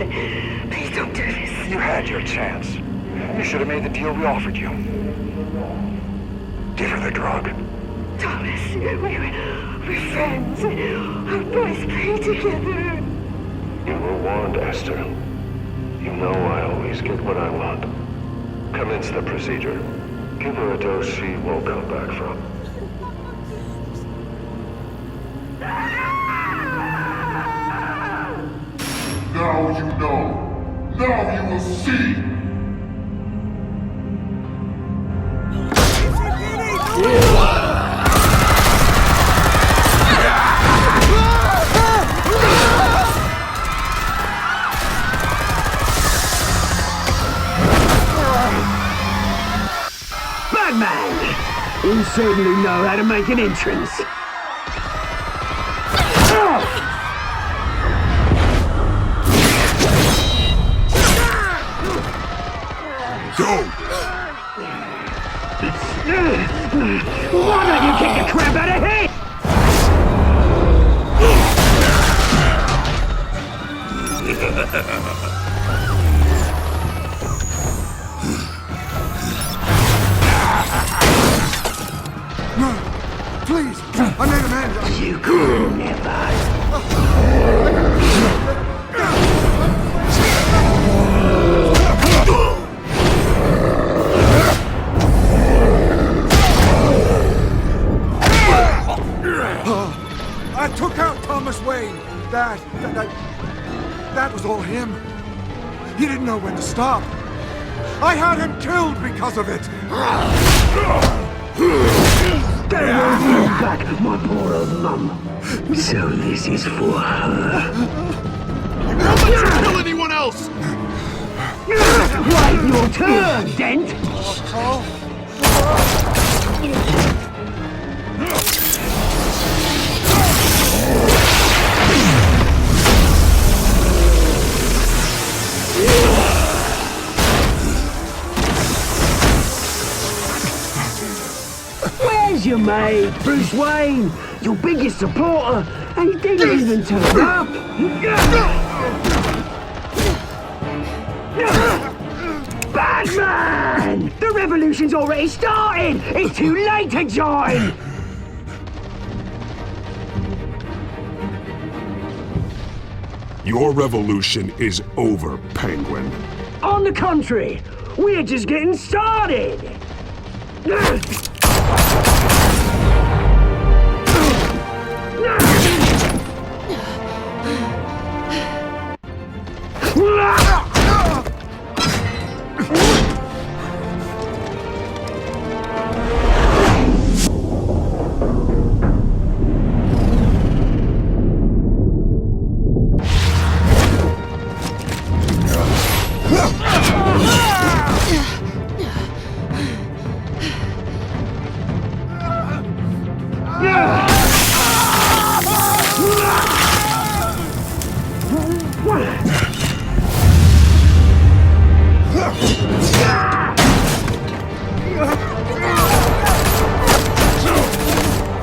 [SPEAKER 26] Please don't do this.
[SPEAKER 25] You had your chance. You should have made the deal we offered you. Give her the drug.
[SPEAKER 26] Thomas, we're friends. Our boys play together.
[SPEAKER 25] You were warned, Esther. You know I always get what I want. Commence the procedure. Give her a dose she won't come back from.
[SPEAKER 23] Now you know. Now you will see.
[SPEAKER 11] You certainly know how to make an entrance.
[SPEAKER 6] Go!
[SPEAKER 11] Why don't you kick the crap out of here?
[SPEAKER 19] Please, I made a man.
[SPEAKER 11] You could never.
[SPEAKER 19] I took out Thomas Wayne. That was all him. He didn't know when to stop. I had him killed because of it.
[SPEAKER 11] They will bring back my poor old mum. So this is for her.
[SPEAKER 19] Don't let you kill anyone else!
[SPEAKER 11] Wait your turn, Dent! Where's your mate, Bruce Wayne? Your biggest supporter, and he didn't even turn up. Batman! The revolution's already started! It's too late to join!
[SPEAKER 6] Your revolution is over, Penguin.
[SPEAKER 11] On the contrary, we're just getting started!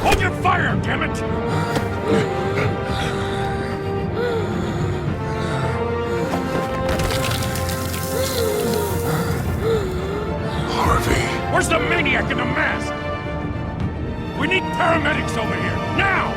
[SPEAKER 24] Hold your fire, damn it!
[SPEAKER 6] Harvey.
[SPEAKER 24] Where's the maniac in the mask? We need paramedics over here, now!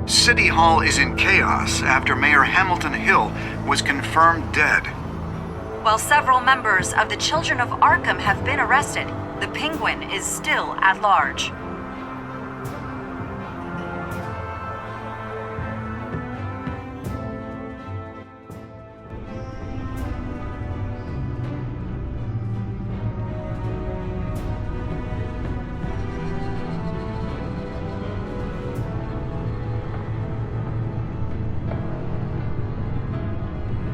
[SPEAKER 22] City Hall is in chaos after Mayor Hamilton Hill was confirmed dead.
[SPEAKER 9] While several members of the Children of Arkham have been arrested, the Penguin is still at large.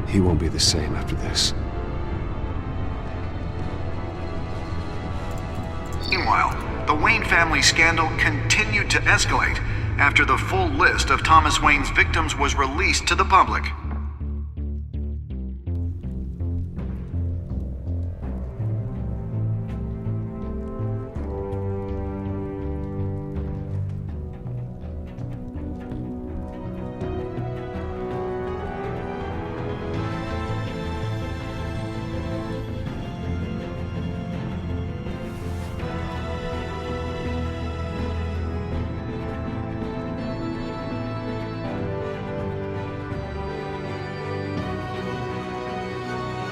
[SPEAKER 8] He won't be the same after this.
[SPEAKER 22] Meanwhile, the Wayne family scandal continued to escalate after the full list of Thomas Wayne's victims was released to the public.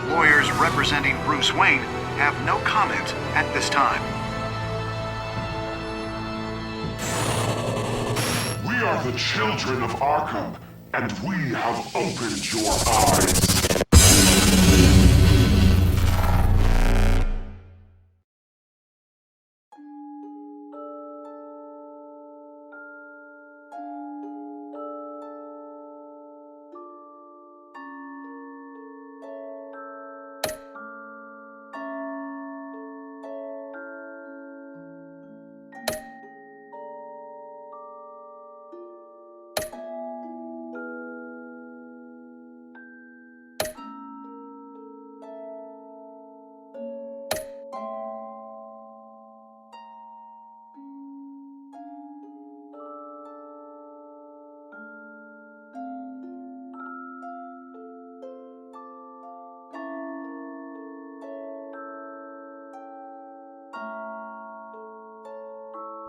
[SPEAKER 22] Lawyers representing Bruce Wayne have no comment at this time.
[SPEAKER 23] are the children of Arkham, and we have opened your eyes.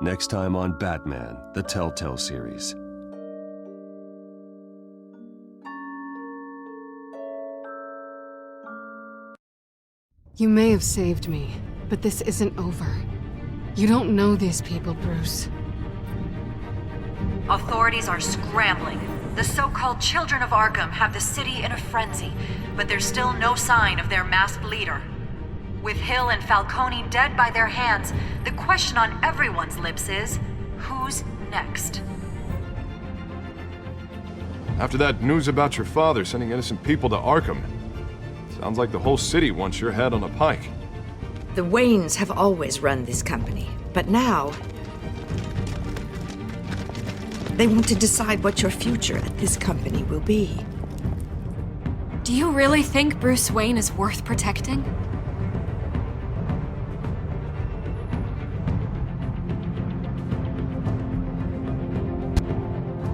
[SPEAKER 8] Next time on Batman, the Telltale Series.
[SPEAKER 5] You may have saved me, but this isn't over. You don't know these people, Bruce.
[SPEAKER 9] Authorities are scrambling. The so-called Children of Arkham have the city in a frenzy, but there's still no sign of their masked leader. With Hill and Falcone dead by their hands, the question on everyone's lips is, who's next?
[SPEAKER 6] After that news about your father sending innocent people to Arkham, sounds like the whole city wants your head on a pike.
[SPEAKER 1] The Waynes have always run this company, but now they want to decide what your future at this company will be.
[SPEAKER 3] Do you really think Bruce Wayne is worth protecting?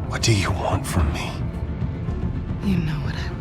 [SPEAKER 2] What do you want from me?
[SPEAKER 5] You know what I want.